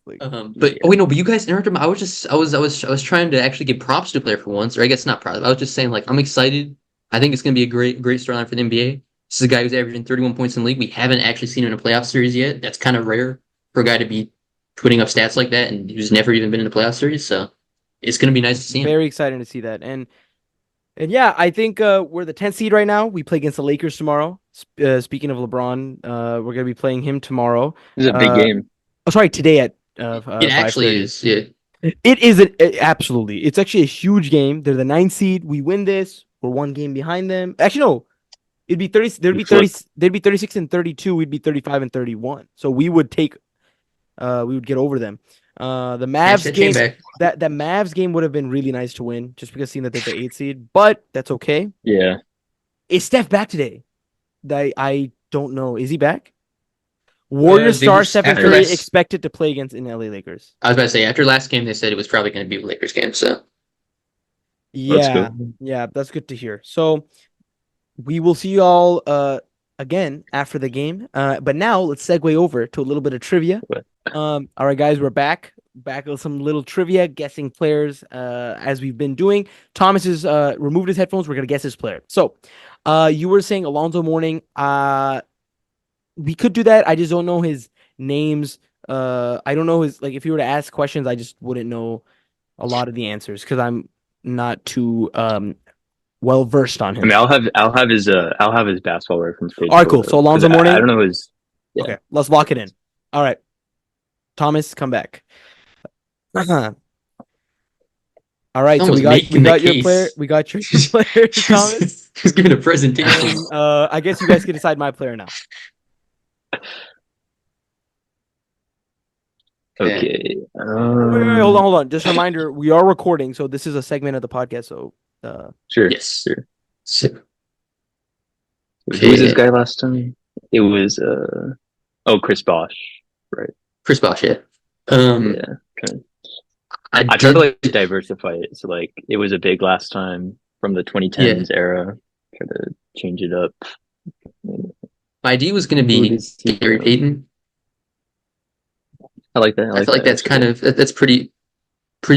But you guys interrupted me. I was trying to actually give props to a player for once, or I guess not props. I was just saying like I'm excited. I think it's gonna be a great storyline for the NBA. This is a guy who's averaging 31 points in the league. We haven't actually seen him in a playoff series yet. That's kind of rare for a guy to be putting up stats like that, and who's never even been in a playoff series. So it's going to be nice to see him. Very exciting to see that. And yeah, I think we're the 10th seed right now. We play against the Lakers tomorrow. Speaking of LeBron, we're gonna be playing him tomorrow. This is a big game. Oh, sorry, today at It actually 5:30. is. Yeah. It is absolutely. It's actually a huge game. They're the 9th seed. We win this. We're one game behind them. Actually, no. It'd be 30. There'd be 30. They'd be 36 and 32. We'd be 35 and 31. So we would take. We would get over them. The Mavs Came game. back. That Mavs game would have been really nice to win, just because seeing that they're the 8th seed. But that's okay. Yeah. Is Steph back today? I don't know. Is he back? Warriors They star just- Stephen after Curry last- expected to play against in LA Lakers. I was about to say after last game, they said it was probably going to be a Lakers game. So Let's Yeah, go. yeah, that's good to hear. So we will see you all again after the game. But now let's segue over to a little bit of trivia. What? All right, guys, we're back with some little trivia, guessing players as we've been doing. Thomas has removed his headphones. We're gonna guess his player. So you were saying Alonzo Mourning. We could do that. I just don't know his names. I don't know his, like, if you were to ask questions, I just wouldn't know a lot of the answers because I'm not too well versed on I him. mean, I'll have his basketball reference page. All right, cool. So Alonzo Mourning. I don't know his. Yeah. Okay, let's lock it in. All right, Thomas, come back. All right, so Someone's we making the got your case. player. We got your player, Thomas. He's giving a presentation. And, I guess you guys can decide my player now. Okay. Wait, hold on. Just a reminder, we are recording, so this is a segment of the podcast. So, Sure. Yes. Sure. So, Who was this guy last time? It was Chris Bosh. Chris Bosh, yeah. Yeah. Okay. I tried did- to like diversify it. So like it was a big last time from the 2010s era. Try to change it up. My idea was going to Who be does he Gary go? Payton. I like that. I feel like that's kind of that's pretty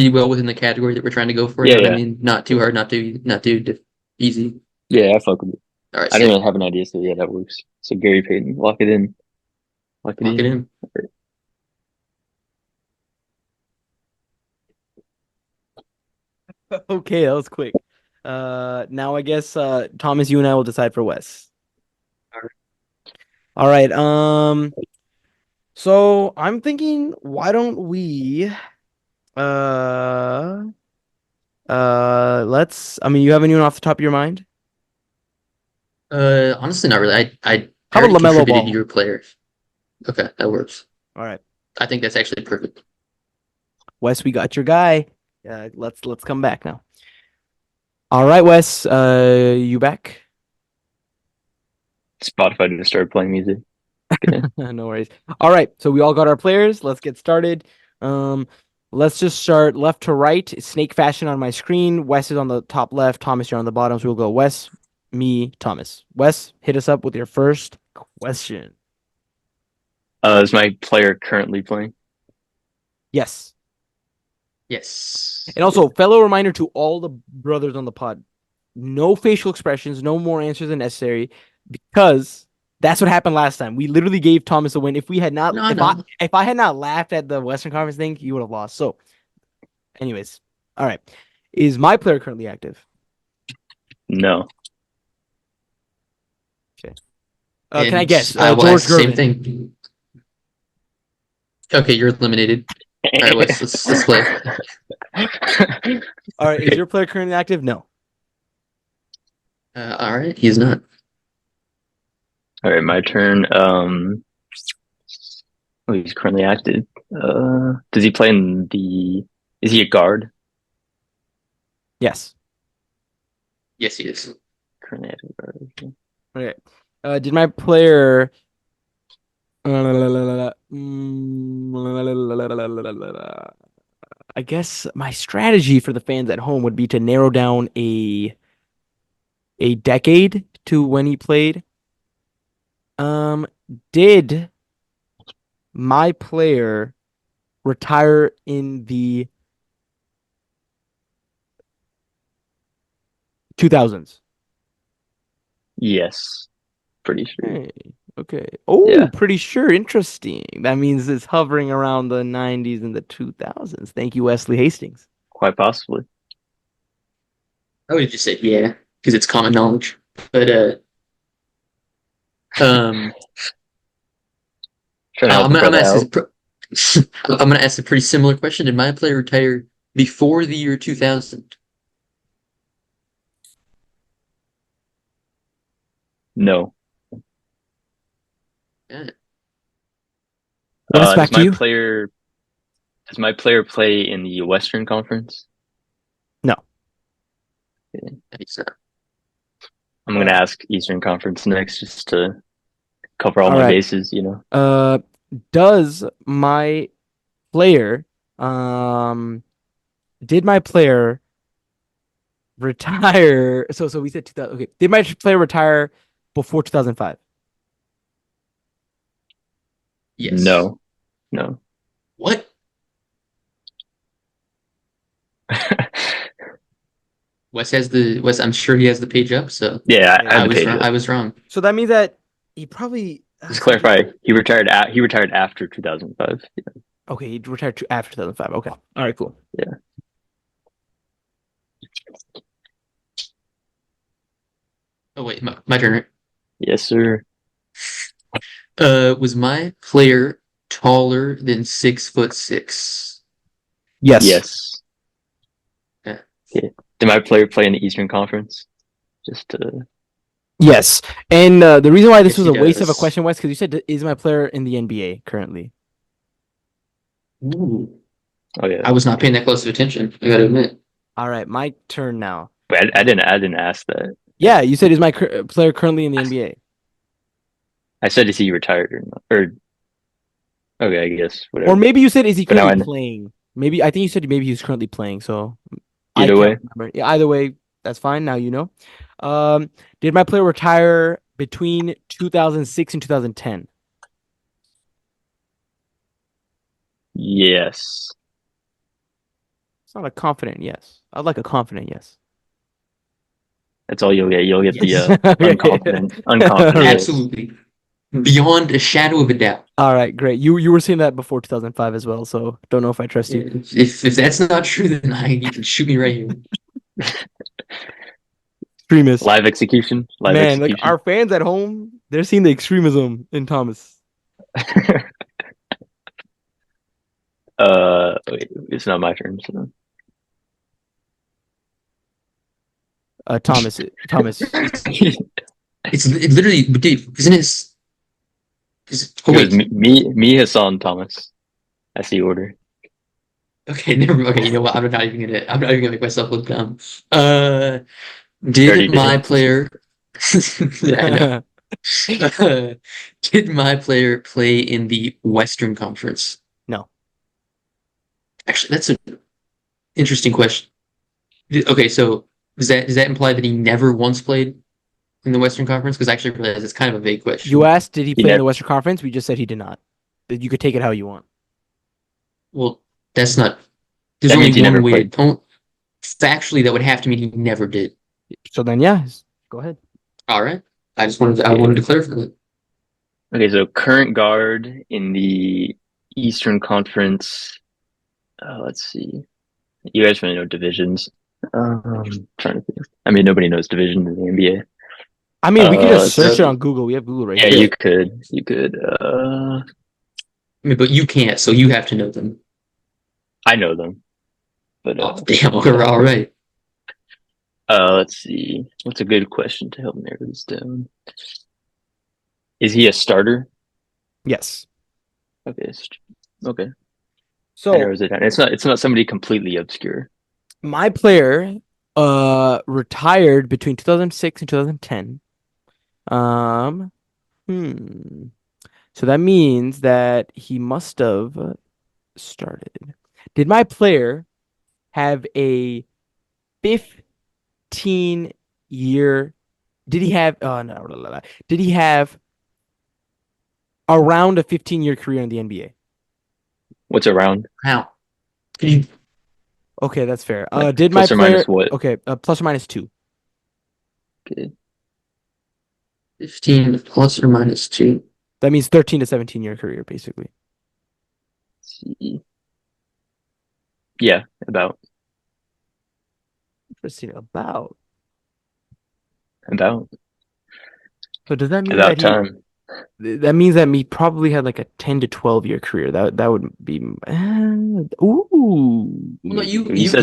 well within the category that we're trying to go for. Yeah, You know what yeah. I mean, not too hard, not too easy. Yeah, I fuck with it. All right, I so don't really have an idea, so yeah, that works. So Gary Payton, lock it in. Lock it lock it in. in. okay, that was quick. Now I guess Thomas, you and I will decide for Wes. All right. So I'm thinking, why don't we let's. I mean, you have anyone off the top of your mind? Honestly, not really. I How about already LaMelo contributed Ball? your player. Okay, that works. All right, I think that's actually perfect. Wes, we got your guy. Let's come back now. All right, Wes, you back? Spotify didn't start playing music. Okay. No worries. All right, so we all got our players. Let's get started. Let's just start left to right, snake fashion on my screen. Wes is on the top left. Thomas, you're on the bottom. So we'll go Wes, me, Thomas. Wes, hit us up with your first question. Is my player currently playing? Yes. Yes. And also, fellow reminder to all the brothers on the pod: no facial expressions, no more answers than necessary, because that's what happened last time. We literally gave Thomas a win. If we had not, No, if I had not laughed at the Western Conference thing, you would have lost. So, anyways, all right. Is my player currently active? No. Can I And guess? I will George ask the same Gervin. thing. Okay, you're eliminated. All right, let's play. All right. Is your player currently active? No. All right, he's not. All right, my turn. He's currently active. Does he play in the? Is he a guard? Yes. Yes, he is. Currently active guard. Okay. Okay. Did my player? I guess my strategy for the fans at home would be to narrow down a decade to when he played. Did my player retire in the 2000s? Yes, pretty sure. Hey, Okay. Oh, Yeah. pretty sure. Interesting. That means it's hovering around the 90s and the 2000s. Thank you, Wesley Hastings. Quite possibly. I would just say yeah, because it's common knowledge. But um, Trying to help I'm a gonna, I'm brother gonna ask out. I'm gonna ask a pretty similar question. Did my player retire before the year 2000? No. Yeah. Wes, back Does to my you. player play in the Western Conference? No. Nice. I'm gonna ask Eastern Conference next just to cover all All my right. bases, you know. Does my player, um, did my player retire? So we said 2000. Okay. Did my player retire before 2005? Yes. No. No. What? Wes. I'm sure he has the page up. So Yeah, I Okay. have I the was page wrong. up. I was wrong. So that means that he probably. Just So clarify, he retired after 2005. okay, he retired after 2005. Okay. All right, cool. Yeah. Oh wait, my turn. Right? Yes, sir. Was my player taller than 6'6"? Yes. Yes. Yeah. Okay. Did my player play in the Eastern Conference? Just to Yes. And the reason why this Yes, was he a waste of a does. question was because you said, is my player in the NBA currently? Ooh. Oh yeah. I was not paying that close of attention. I gotta admit. All right, my turn now. Wait, I didn't ask that. Yeah, you said, is my player currently in the NBA? I said is he retired or not? Or okay, I guess Or whatever. maybe you said, is he But now currently I know. playing? Maybe I think you said maybe he's currently playing. So I Either can't way, remember. Yeah, either way, that's fine. Now you know. Did my player retire between 2006 and 2010? yes. It's not a confident yes. I'd like a confident yes. That's all you'll get. You'll get the Yes. Okay. unconfident Okay. yes. Absolutely. Beyond a shadow of a doubt. All right, great. You were saying that before 2005 as well, so don't know if I trust you. If that's not true, then you can shoot me right here. Extremist. Live execution. Live Man, like execution. our fans at home, they're seeing the extremism in Thomas. Wait, it's not my turn. So. Thomas. It's literally, dude, isn't it? Oh It was wait. me, Hassan, Thomas. That's the order. Okay, never. Okay, you know what? I'm not even gonna make myself look dumb. You already Did my did. player? Yeah, I know. Did my player play in the Western Conference? No. Actually, that's an interesting question. Okay, so does that imply that he never once played in the Western Conference? Because I actually realize it's kind of a vague You question. asked, did he He play in the never. Western Conference? We just said he did not. You could take it how you want. Well, that's not. There's That only means he one never way. played. Factually, that would have to mean he never did. So then, yeah, go ahead. All right. I wanted to clarify that. Okay, so current guard in the Eastern Conference. Let's see. You guys really know divisions. Trying to think. I mean, nobody knows divisions in the NBA. I mean, we can just Let's search it So, on Google. We have Google right Yeah, here. you could. You could. I mean, but you can't, so you have to know them. I know them, but Oh, damn. Okay, all right. let's see. What's a good question to help narrow this down? Is he a starter? Yes. Okay. Okay. That So narrows it down. It's not somebody completely obscure. my player retired between 2006 and 2010. Um, hmm. So that means that he must have started. Did my player have a 15-year? Did he have? Oh no, blah, blah, blah. Did he have around a 15-year career in the NBA? What's around? How? Can you? Okay, that's fair. Like Did my plus or minus player? what? Okay, plus or minus 2. Okay. 15 plus or minus 2. That means 13 to 17 year career, basically. Let's see. Yeah, about. Interesting. About. About. So does that mean About that time. that means that me probably had like a 10 to 12 year career. That would be ooh. Well, no, You said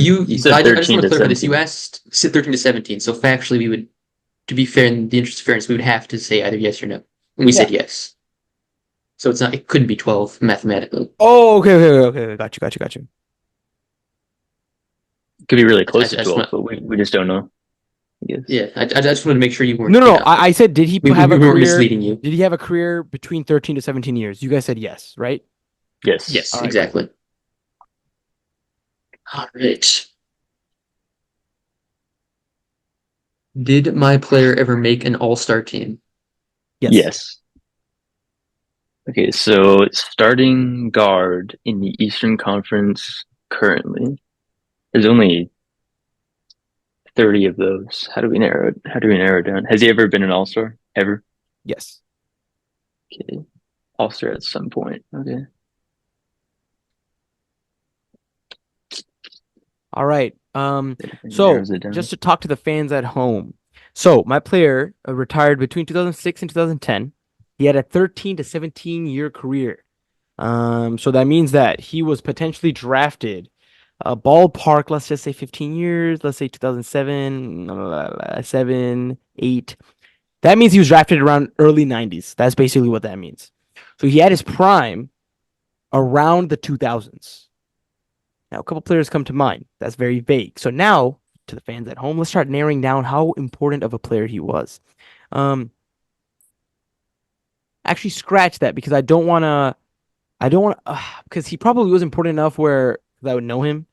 I just 13 want to to clarify this. 17. You said 13 to 17. So factually, we would, to be fair, in the interest of fairness, we would have to say either yes or no. And we Yeah. said yes. So it couldn't be 12 mathematically. Oh, okay. Got you. Could be really I close to just 12, want, but we just don't know. I guess. yeah, I just wanted to make sure you weren't, No. I said, did he have we a weren't career? misleading you. Did he have a career between 13 to 17 years? You guys said yes, right? Yes. Yes, All right, exactly. All right. Did my player ever make an all-star team? Yes. Okay, so starting guard in the Eastern Conference currently, there's only 30 of those. How do we narrow it down? Has he ever been an all-star? Ever? Yes. Okay. All-star at some point. Okay. All right. It So narrows it down. just to talk to the fans at home. So my player retired between 2006 and 2010. He had a 13 to 17 year career. So that means that he was potentially drafted ballpark, let's just say 15 years, let's say 2007, 7, 8. That means he was drafted around early 90s. That's basically what that means. So he had his prime around the 2000s. Now, a couple players come to mind. That's very vague. So now, to the fans at home, let's start narrowing down how important of a player he was. Um, actually, scratch that because I don't want to. Because he probably was important enough where I would know him.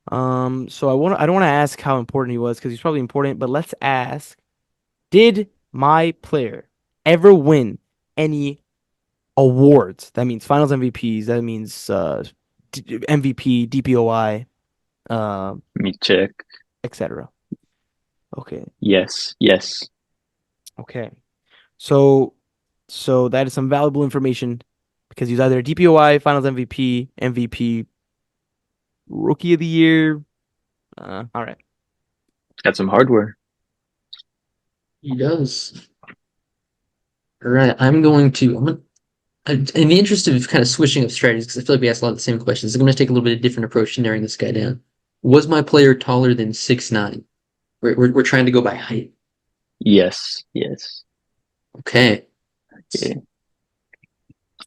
So I don't want to ask how important he was because he's probably important. But let's ask: did my player ever win any awards? That means Finals MVPs. That means MVP, DPOI. Let me check. Etc. Okay. Yes. Okay. So that is some valuable information because he's either a DPOI, Finals MVP, Rookie of the Year. All right. Got some hardware. He does. All right, in the interest of kind of switching up strategies, because I feel like we asked a lot of the same questions, I'm going to take a little bit of different approach to narrowing this guy down. Was my player taller than 6'9"? We're trying to go by height. Yes. Okay.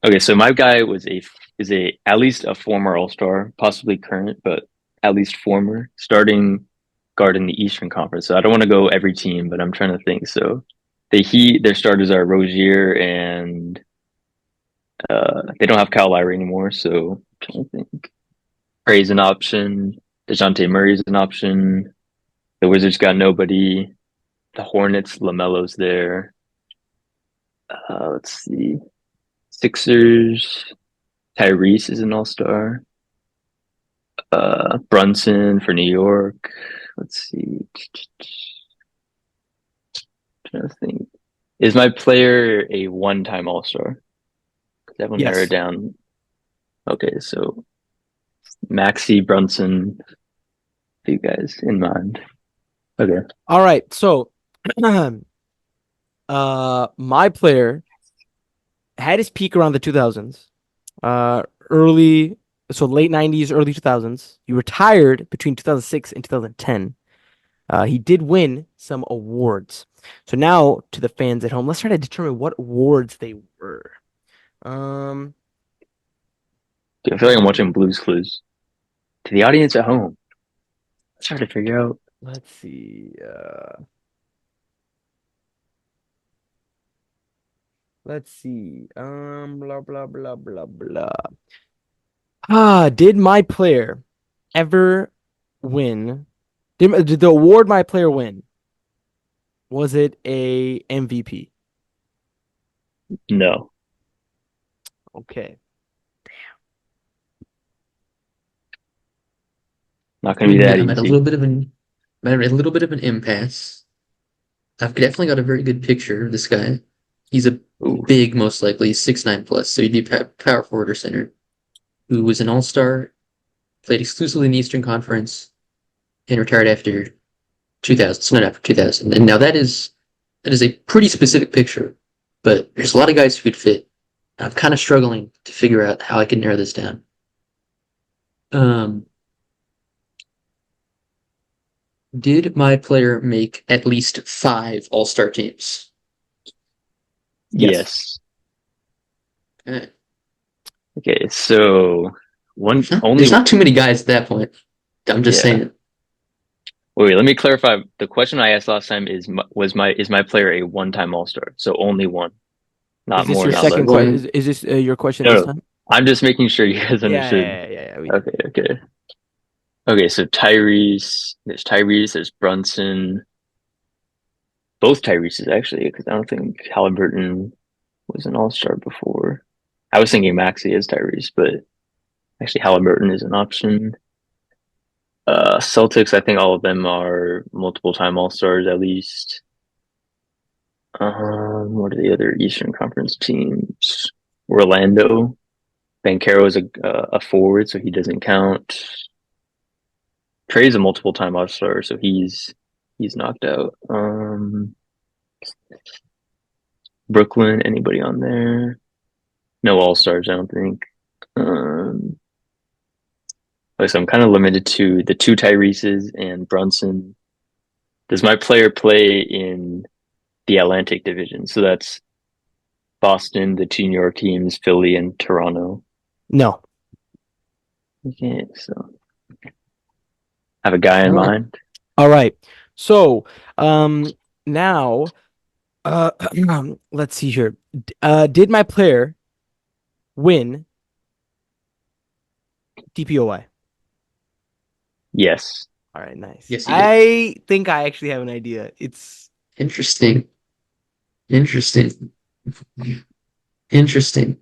Okay, so my guy is at least a former All-Star, possibly current, but at least former starting guard in the Eastern Conference. So I don't want to go every team, but I'm trying to think. So their starters are Rozier and they don't have Kyle Lowry anymore, so I'm trying to think. Prey's an option. DeJounte Murray's an option. The Wizards got nobody. The Hornets, LaMelo's there. Let's see. Sixers, Tyrese is an all-star. Brunson for New York. Let's see. Trying to think. Is my player a one-time all-star? That will narrow Yes. down. Okay, so Maxey, Brunson, you guys in mind. Okay. All right. So, my player had his peak around the 2000s, early, so late 90s, early 2000s. He retired between 2006 and 2010. He did win some awards. So now to the fans at home, let's try to determine what awards they were. I feel like I'm watching Blue's Clues. To the audience at home, let's try to figure out. Let's see. Let's see. Blah blah blah blah blah. Did my player ever win? Did the award my player win? Was it a MVP? No, Okay. not going to be that I'm at a easy. little bit of an impasse. I've definitely got a very good picture of this guy. He's a Ooh, big, most likely 6'9" plus, so he'd be power forward or center. Who was an all-star, played exclusively in the Eastern Conference, and retired after 2000. So not after 2000. And now that is a pretty specific picture, but there's a lot of guys who could fit. I'm kind of struggling to figure out how I can narrow this down. Um, did my player make at least 5 All-Star teams? yes. Okay. Okay, so one only. There's not too many guys at that point. I'm just Yeah. saying. Wait, let me clarify. The question I asked last time is my player a one-time All-Star? So only one, not Is this more, your not second less. question? One, Is this your question No, this no, time? I'm just making sure you guys Yeah, understood. yeah, yeah, yeah. Okay, okay. Okay, so Tyrese, there's Brunson, both Tyreses actually, because I don't think Halliburton was an all-star before. I was thinking Maxey as Tyrese, but actually Halliburton is an option. Celtics, I think all of them are multiple time all-stars at least. What are the other Eastern Conference teams? Orlando. Banchero is a forward, so he doesn't count. Trey's a multiple time all-star, so he's knocked out. Brooklyn, anybody on there? No all-stars, I don't think. Um, so I'm kind of limited to the two Tyreses and Brunson. Does my player play in the Atlantic Division? So that's Boston, the two New York teams, Philly, and Toronto. No. Okay, so I have a guy in oh, mind. All right. So, now, uh, let's see here. Did my player win DPOY? Yes. All right, nice. yes, he did. I think I actually have an idea. It's Interesting. Interesting. Interesting.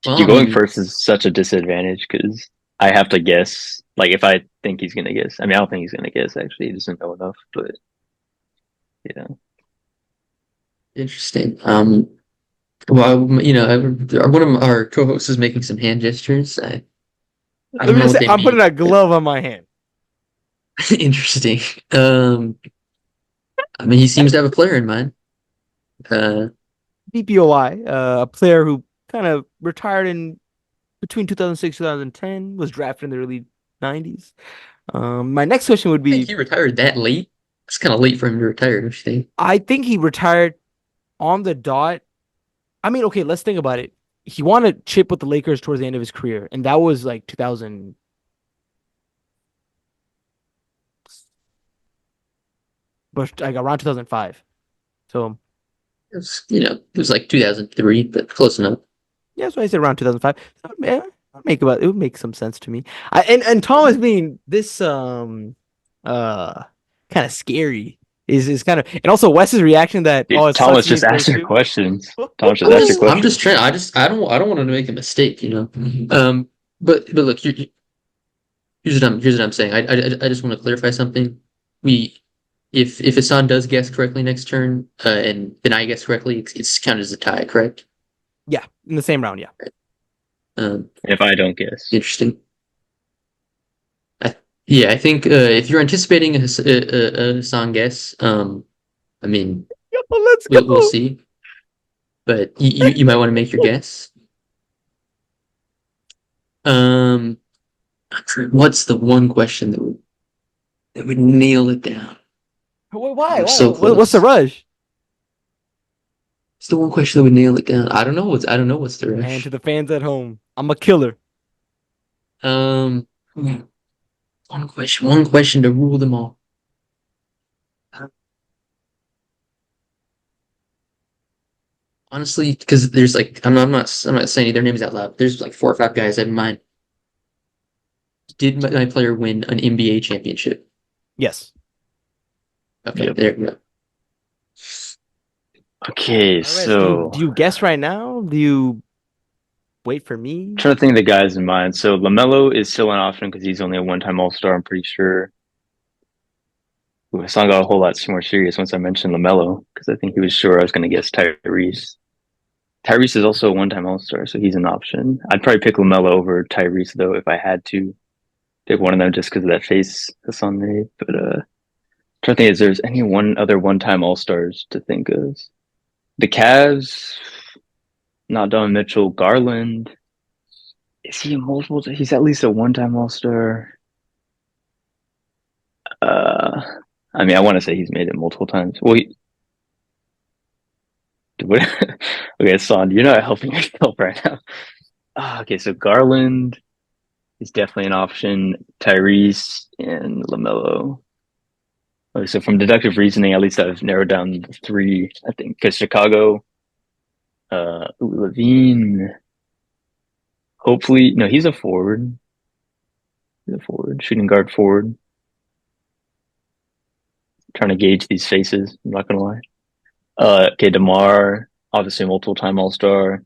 Well, You I going mean, first is such a disadvantage because I have to guess. Like if I think he's gonna guess, I mean I don't think he's gonna guess. Actually, he doesn't know enough. But yeah, interesting. Well, one of our co-hosts is making some hand gestures. I let don't me know just what say they I'm putting mean. a glove on my hand. Interesting. Um, I mean, he seems to have a player in mind. Uh, DPOY, a player who kind of retired in between 2006 2010, was drafted in the early 90s. My next question would I think be, he retired that late. It's kind of late for him to retire, don't you think? I think he retired on the dot. I mean, okay, let's think about it. He won a chip with the Lakers towards the end of his career, and that was like 2000, but like around 2005. So It was like 2003, but close enough. yeah, that's why I said around 2005. So, yeah, it would make some sense to me. And Thomas being this uh kind of scary is kind of, and also Wes's reaction that, oh, dude, it sucks Thomas being just asked first your too. questions. Thomas just asked your I'm just questions. trying. I don't want him to make a mistake, but look, here's what I'm saying. I just want to clarify something. We, if Hassan does guess correctly next turn, and then I guess correctly, it's counted as a tie, correct? Yeah, in the same round, yeah. Um, If I don't guess, interesting. I, yeah, I think if you're anticipating a Hassan guess, I mean, Yeah, let's we'll go. see. But you might want to make your guess. Um, what's the one question that would nail it down? Why? I'm Why? so What's the close. rush? It's the one question that would nail it down. I don't know what's the And to rush. the fans at home, I'm a killer. Um, one question to rule them all. Honestly, because there's like I'm not saying their names out loud. There's like 4 or 5 guys I have in mind. Did my player win an NBA championship? Yes. Okay, yep. there we go. Okay, All right. So so do you guess right now? Do you wait for me? trying to think of the guys in mind. So Lamelo is still an option because he's only a one-time All-Star. I'm pretty sure. Ooh, this song got a whole lot more serious once I mentioned LaMelo because I think he was sure I was going to guess Tyrese. Tyrese is also a one-time All-Star, so he's an option. I'd probably pick LaMelo over Tyrese though if I had to pick one of them just because of that face the song made. But trying to think if there's any other one-time All-Stars to think of. The Cavs, not Donovan Mitchell, Garland. Is he a multiple? He's at least a one-time All-Star. I mean, I want to say he's made it multiple times. Well, what? Okay, Son, you're not helping yourself right now. Okay, so Garland is definitely an option. Tyrese and LaMelo. Okay, so from deductive reasoning, at least I've narrowed down the three, I think, because Chicago, Levine, hopefully, no, he's a forward. He's a forward, shooting guard forward. Trying to gauge these faces, I'm not gonna lie. Okay, DeMar, obviously multiple time All-Star.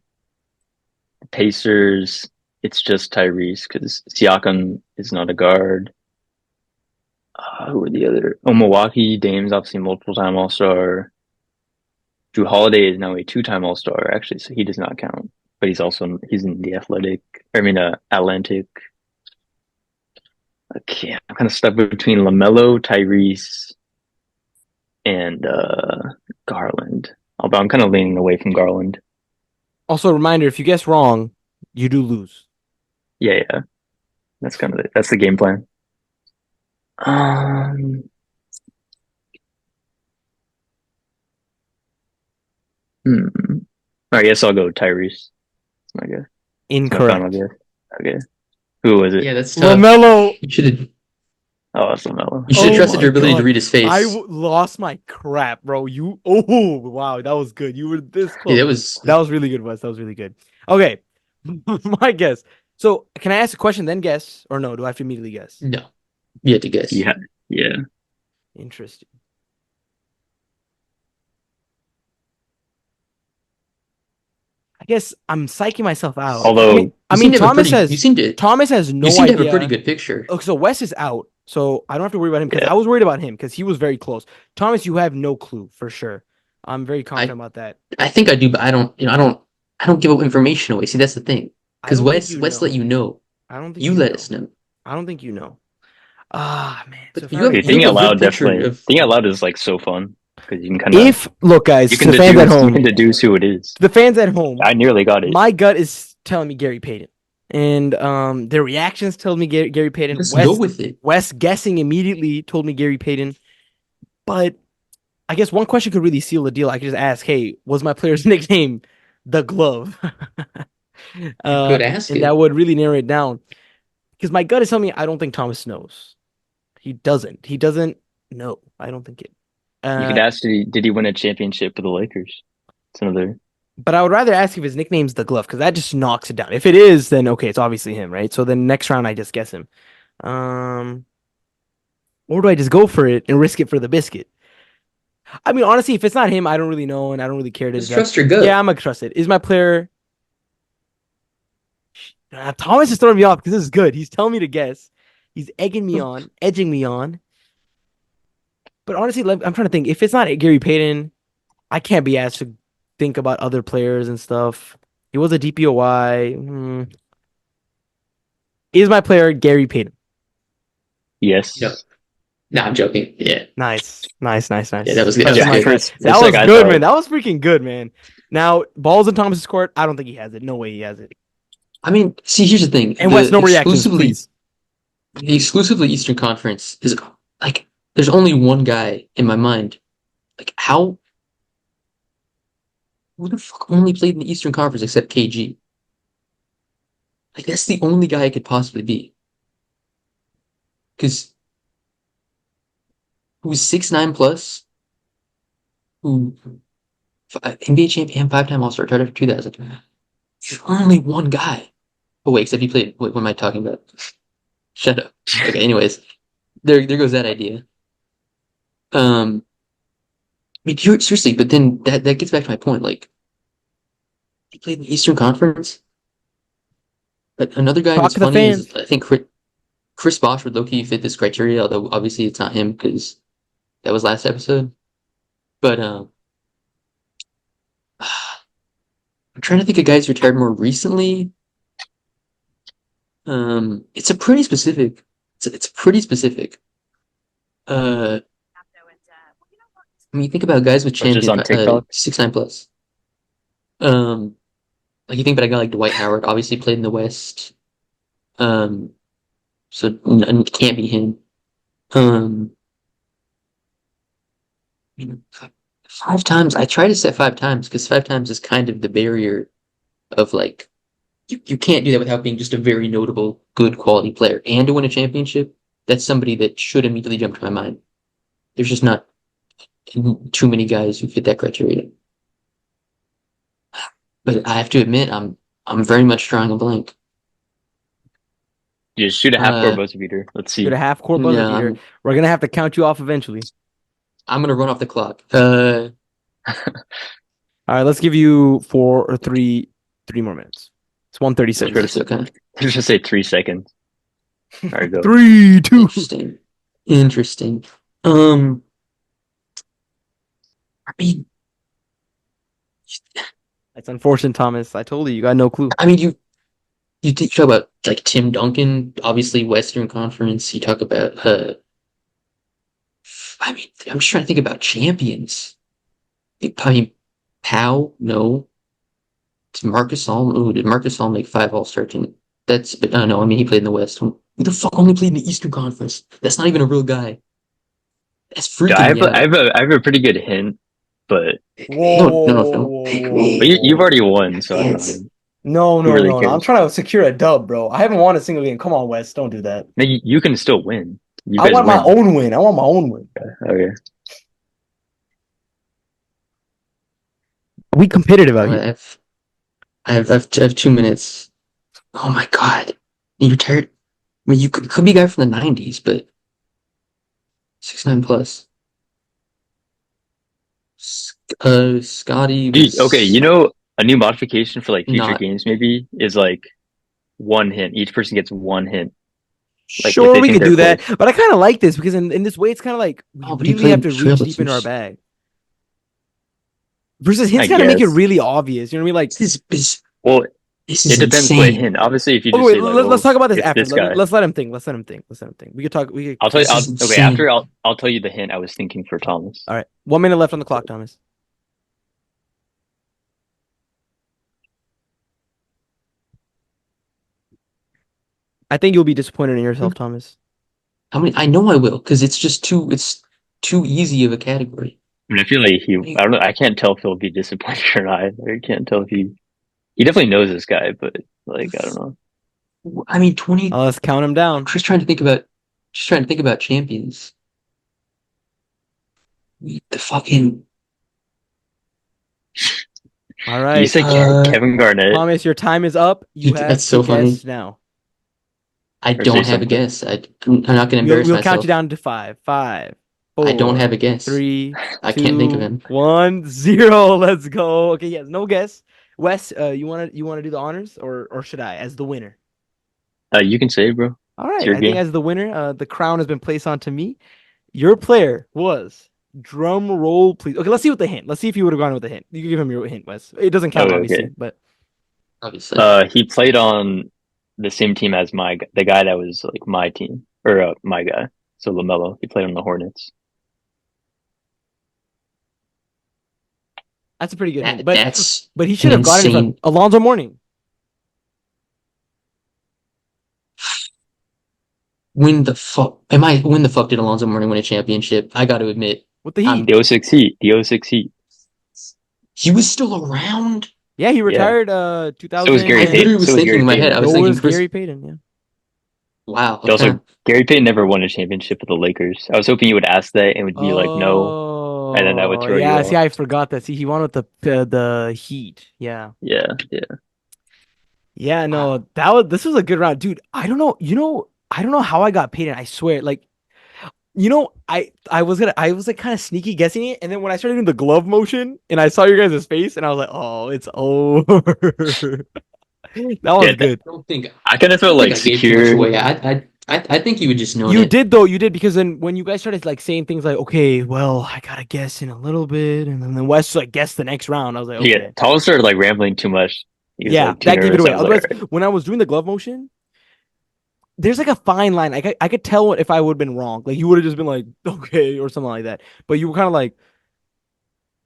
Pacers, it's just Tyrese because Siakam is not a guard. Who are the other? Oh, Milwaukee, Dame's obviously multiple time All-Star. Drew Holiday is now a two-time All-Star, actually, so he does not count. But he's in the Atlantic. Okay, I'm kind of stuck between LaMelo, Tyrese, and Garland. Although I'm kind of leaning away from Garland. Also, a reminder: if you guess wrong, you do lose. Yeah. That's kind of it. That's the game plan. I guess I'll go Tyrese. That's my guess. Incorrect. My final guess. Okay. Who was it? Yeah, that's tough. LaMelo. You should have. Oh, it's LaMelo. You should have Oh trusted my your ability God. to read his face. Lost my crap, bro. Oh wow, that was good. You were this close. Yeah, that was really good, Wes. That was really good. Okay, my guess. So, can I ask a question then guess, or no? Do I have to immediately guess? No, you had to guess. Yeah. Interesting. I guess I'm psyching myself out. Although I mean, Thomas has no You seem to idea. have a pretty good picture. Okay, so Wes is out, so I don't have to worry about him because Yeah. I was worried about him because he was very close. Thomas, you have no clue for sure. I'm very confident about that. I think I do, but I don't. I don't give up information away. See, that's the thing. Because Wes let you know. I don't think you let us know. I don't think you know. Ah, man. But So if you I have- were- thinking have out a good loud picture definitely. of- Thinking out loud is like so fun because you can kind of look, guys, you to can the fans at you home, can deduce who it is. the fans at home, I nearly got it. my gut is telling me Gary Payton, and their reactions told me Gary Payton. Let's go with it. Wes guessing immediately told me Gary Payton, but I guess one question could really seal the deal. I could just ask, "Hey, was my player's nickname the Glove?" You could ask and it. that would really narrow it down. Because my gut is telling me I don't think Thomas knows. He doesn't know. I don't think it. You could ask, did he win a championship for the Lakers? It's another. But I would rather ask if his nickname's the Glove because that just knocks it down. If it is, then okay, it's obviously him, right? So then next round I just guess him. Or do I just go for it and risk it for the biscuit? I mean, honestly, if it's not him, I don't really know, and I don't really care to Just trust your gut. Yeah, I'm gonna trust it. Is my player? Thomas is throwing me off because this is good. He's telling me to guess. He's egging me on, edging me on. But honestly, I'm trying to think. If it's not Gary Payton, I can't be asked to think about other players and stuff. He was a DPOY. Is my player Gary Payton? Yes. No. No, I'm joking. Yeah. Nice. Yeah, that was good. That was Yeah, my good. first- It's that like was I good, thought- man. That was freaking good, man. Now, balls in Thomas's court. I don't think he has it. No way he has it. I mean, see, here's the thing. And Wes, no reactions, please. The exclusively Eastern Conference is like there's only one guy in my mind. Like who the fuck only played in the Eastern Conference except KG? Like that's the only guy it could possibly be. Because who's 6'9" plus, who NBA champion, 5-time All-Star, started after 2000. There's only one guy. Oh wait, except he played. Wait, what am I talking about? Shut up. Okay, anyways, there goes that idea. I mean, seriously, but then that gets back to my point. Like, he played in the Eastern Conference. But another guy who's funny is I think Chris Bosh would low-key fit this criteria, although obviously it's not him because That was last episode. But I'm trying to think of guys who retired more recently. It's a pretty specific. It's pretty specific. When you think about guys with Or just champion on TikTok. 6'9" plus. Like you think about a guy like Dwight Howard, obviously played in the West. So can't be him. You know, 5 times. I try to set 5 times because 5 times is kind of the barrier of like you can't do that without being just a very notable, good quality player. And to win a championship, that's somebody that should immediately jump to my mind. There's just not too many guys who fit that criteria. But I have to admit, I'm very much drawing a blank. You just shoot a half court buzzer beater. Let's see. Shoot a half court buzzer No, beater. We're gonna have to count you off eventually. I'm gonna run off the clock. All right, let's give you 3 more minutes. It's 1:36. That's okay. Let's just say 3 seconds. All right, go. 3, 2. Interesting. I mean, That's unfortunate, Thomas. I told you got no clue. you talk about like Tim Duncan, obviously Western Conference. You talk about I'm just trying to think about champions. Powell, no. Did Marcus All? Did Marcus All make 5 All-Star team? No. I mean, he played in the West. Who the fuck only played in the Eastern Conference? That's not even a real guy. That's freaking. Yeah, I have a pretty good hint, but No. but you've already won, so I don't know. No. Who really cares? I'm trying to secure a dub, bro. I haven't won a single game. Come on, Wes. Don't do that. No, you can still win. You I guys want win. my own win. I want my own win. Okay. We competitive out here. I have 2 minutes. Oh my god, you retired. I mean, you could be a guy from the '90s, but 6'9" plus. Scotty. Dude, okay, you know, a new modification for like future Not- games maybe is like 1 hint. Each person gets 1 hint. Like, if Sure, they we think could do they're that, but I kind of like this because in this way, it's kind of like we Oh, but he really have to played reach deep into our Trailblazers. bag. Versus hints I kind of make it guess. really obvious. You know what I mean? Like, This is Well, this is it depends insane. what hint. Obviously, if you just wait, say like, let's talk about this it's after. this guy. Let's let him think. We could talk. I'll tell you. This is Okay, insane. after I'll tell you the hint I was thinking for Thomas. All right, 1 minute left on the clock, Thomas. I think you'll be disappointed in yourself, Thomas. I know I will because it's just too easy of a category. I mean, I feel like I don't know. I can't tell if he'll be disappointed or not. I can't tell if he definitely knows this guy, but like I don't know. I mean, 20. Let's count him down. Just trying to think about champions. The fucking All You right, said Kevin Garnett. Thomas, your time is up. You have That's so to funny. guess now. I say don't have a something. guess. I'm not gonna embarrass We'll myself. count you down to 5. 5, 4. I don't have a guess. 3. I can't think of him. 1, 0. Let's go. Okay, yes, no guess. Wes, you wanna do the honors or should I as the winner? You can say it, bro. All right, your I think game. as the winner, the crown has been placed onto me. Your player was drum roll, please. Okay, let's see what the hint. Let's see if you would have gone with the hint. You can give him your hint, Wes. It doesn't count, Okay, obviously, okay. but Obviously. He played on the same team as the guy that was like my team or my guy. So LaMelo, he played on the Hornets. that's a pretty good hint. That's But he should have gotten it from insane. Alonzo Mourning. When the fuck did Alonzo Mourning win a championship? I got to admit, With the Heat. The 06 Heat. The 06 Heat. he was still around. Yeah, he retired 2000. So was Gary I literally Payton. was So was thinking Gary in my head. Payton. I was So thinking was Chris. Gary Payton, yeah. Wow. Also, okay. Gary Payton never won a championship with the Lakers. I was hoping you would ask that and would be like, no. And then that would throw you yeah, off. see, I forgot that. See, he won with the Heat. Yeah. Yeah. Yeah, no, this was a good round, dude. I don't know, I don't know how I got Payton. I swear, like, I was like kind of sneaky guessing it, and then when I started doing the glove motion and I saw your guys' face, and I was like, oh, it's over. That was good. I don't think I kind of felt I like think I gave too much secure. away. I think you would just know You it. did though, you did because then when you guys started like saying things like, okay, well, I gotta guess in a little bit, and then Wes like guessed the next round. I was like, Yeah, okay, Tall started like rambling too much. He was yeah, like too that gave it nervous. away. I was like, Otherwise, all right. when I was doing the glove motion, there's like a fine line. I could tell if I would have been wrong. Like you would have just been like, okay, or something like that. But you were kind of like,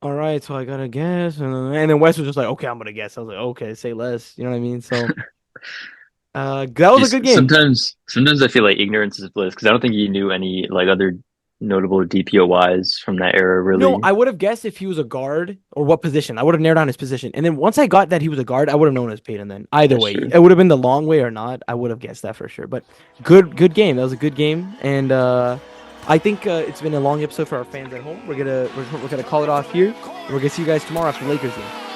all right, so I gotta guess, and then Wes was just like, okay, I'm gonna guess. I was like, okay, say less. You know what I mean? So, that was a good Just game. sometimes I feel like ignorance is bliss because I don't think you knew any like other notable DPOYs from that era No, really. I would have guessed if he was a guard or what position. I would have narrowed down his position. And then once I got that he was a guard, I would have known his Peyton then. Either That's way. true. It would have been the long way or not. I would have guessed that for sure. But good game. That was a good game. And I think it's been a long episode for our fans at home. We're gonna call it off here. We're gonna see you guys tomorrow after the Lakers game.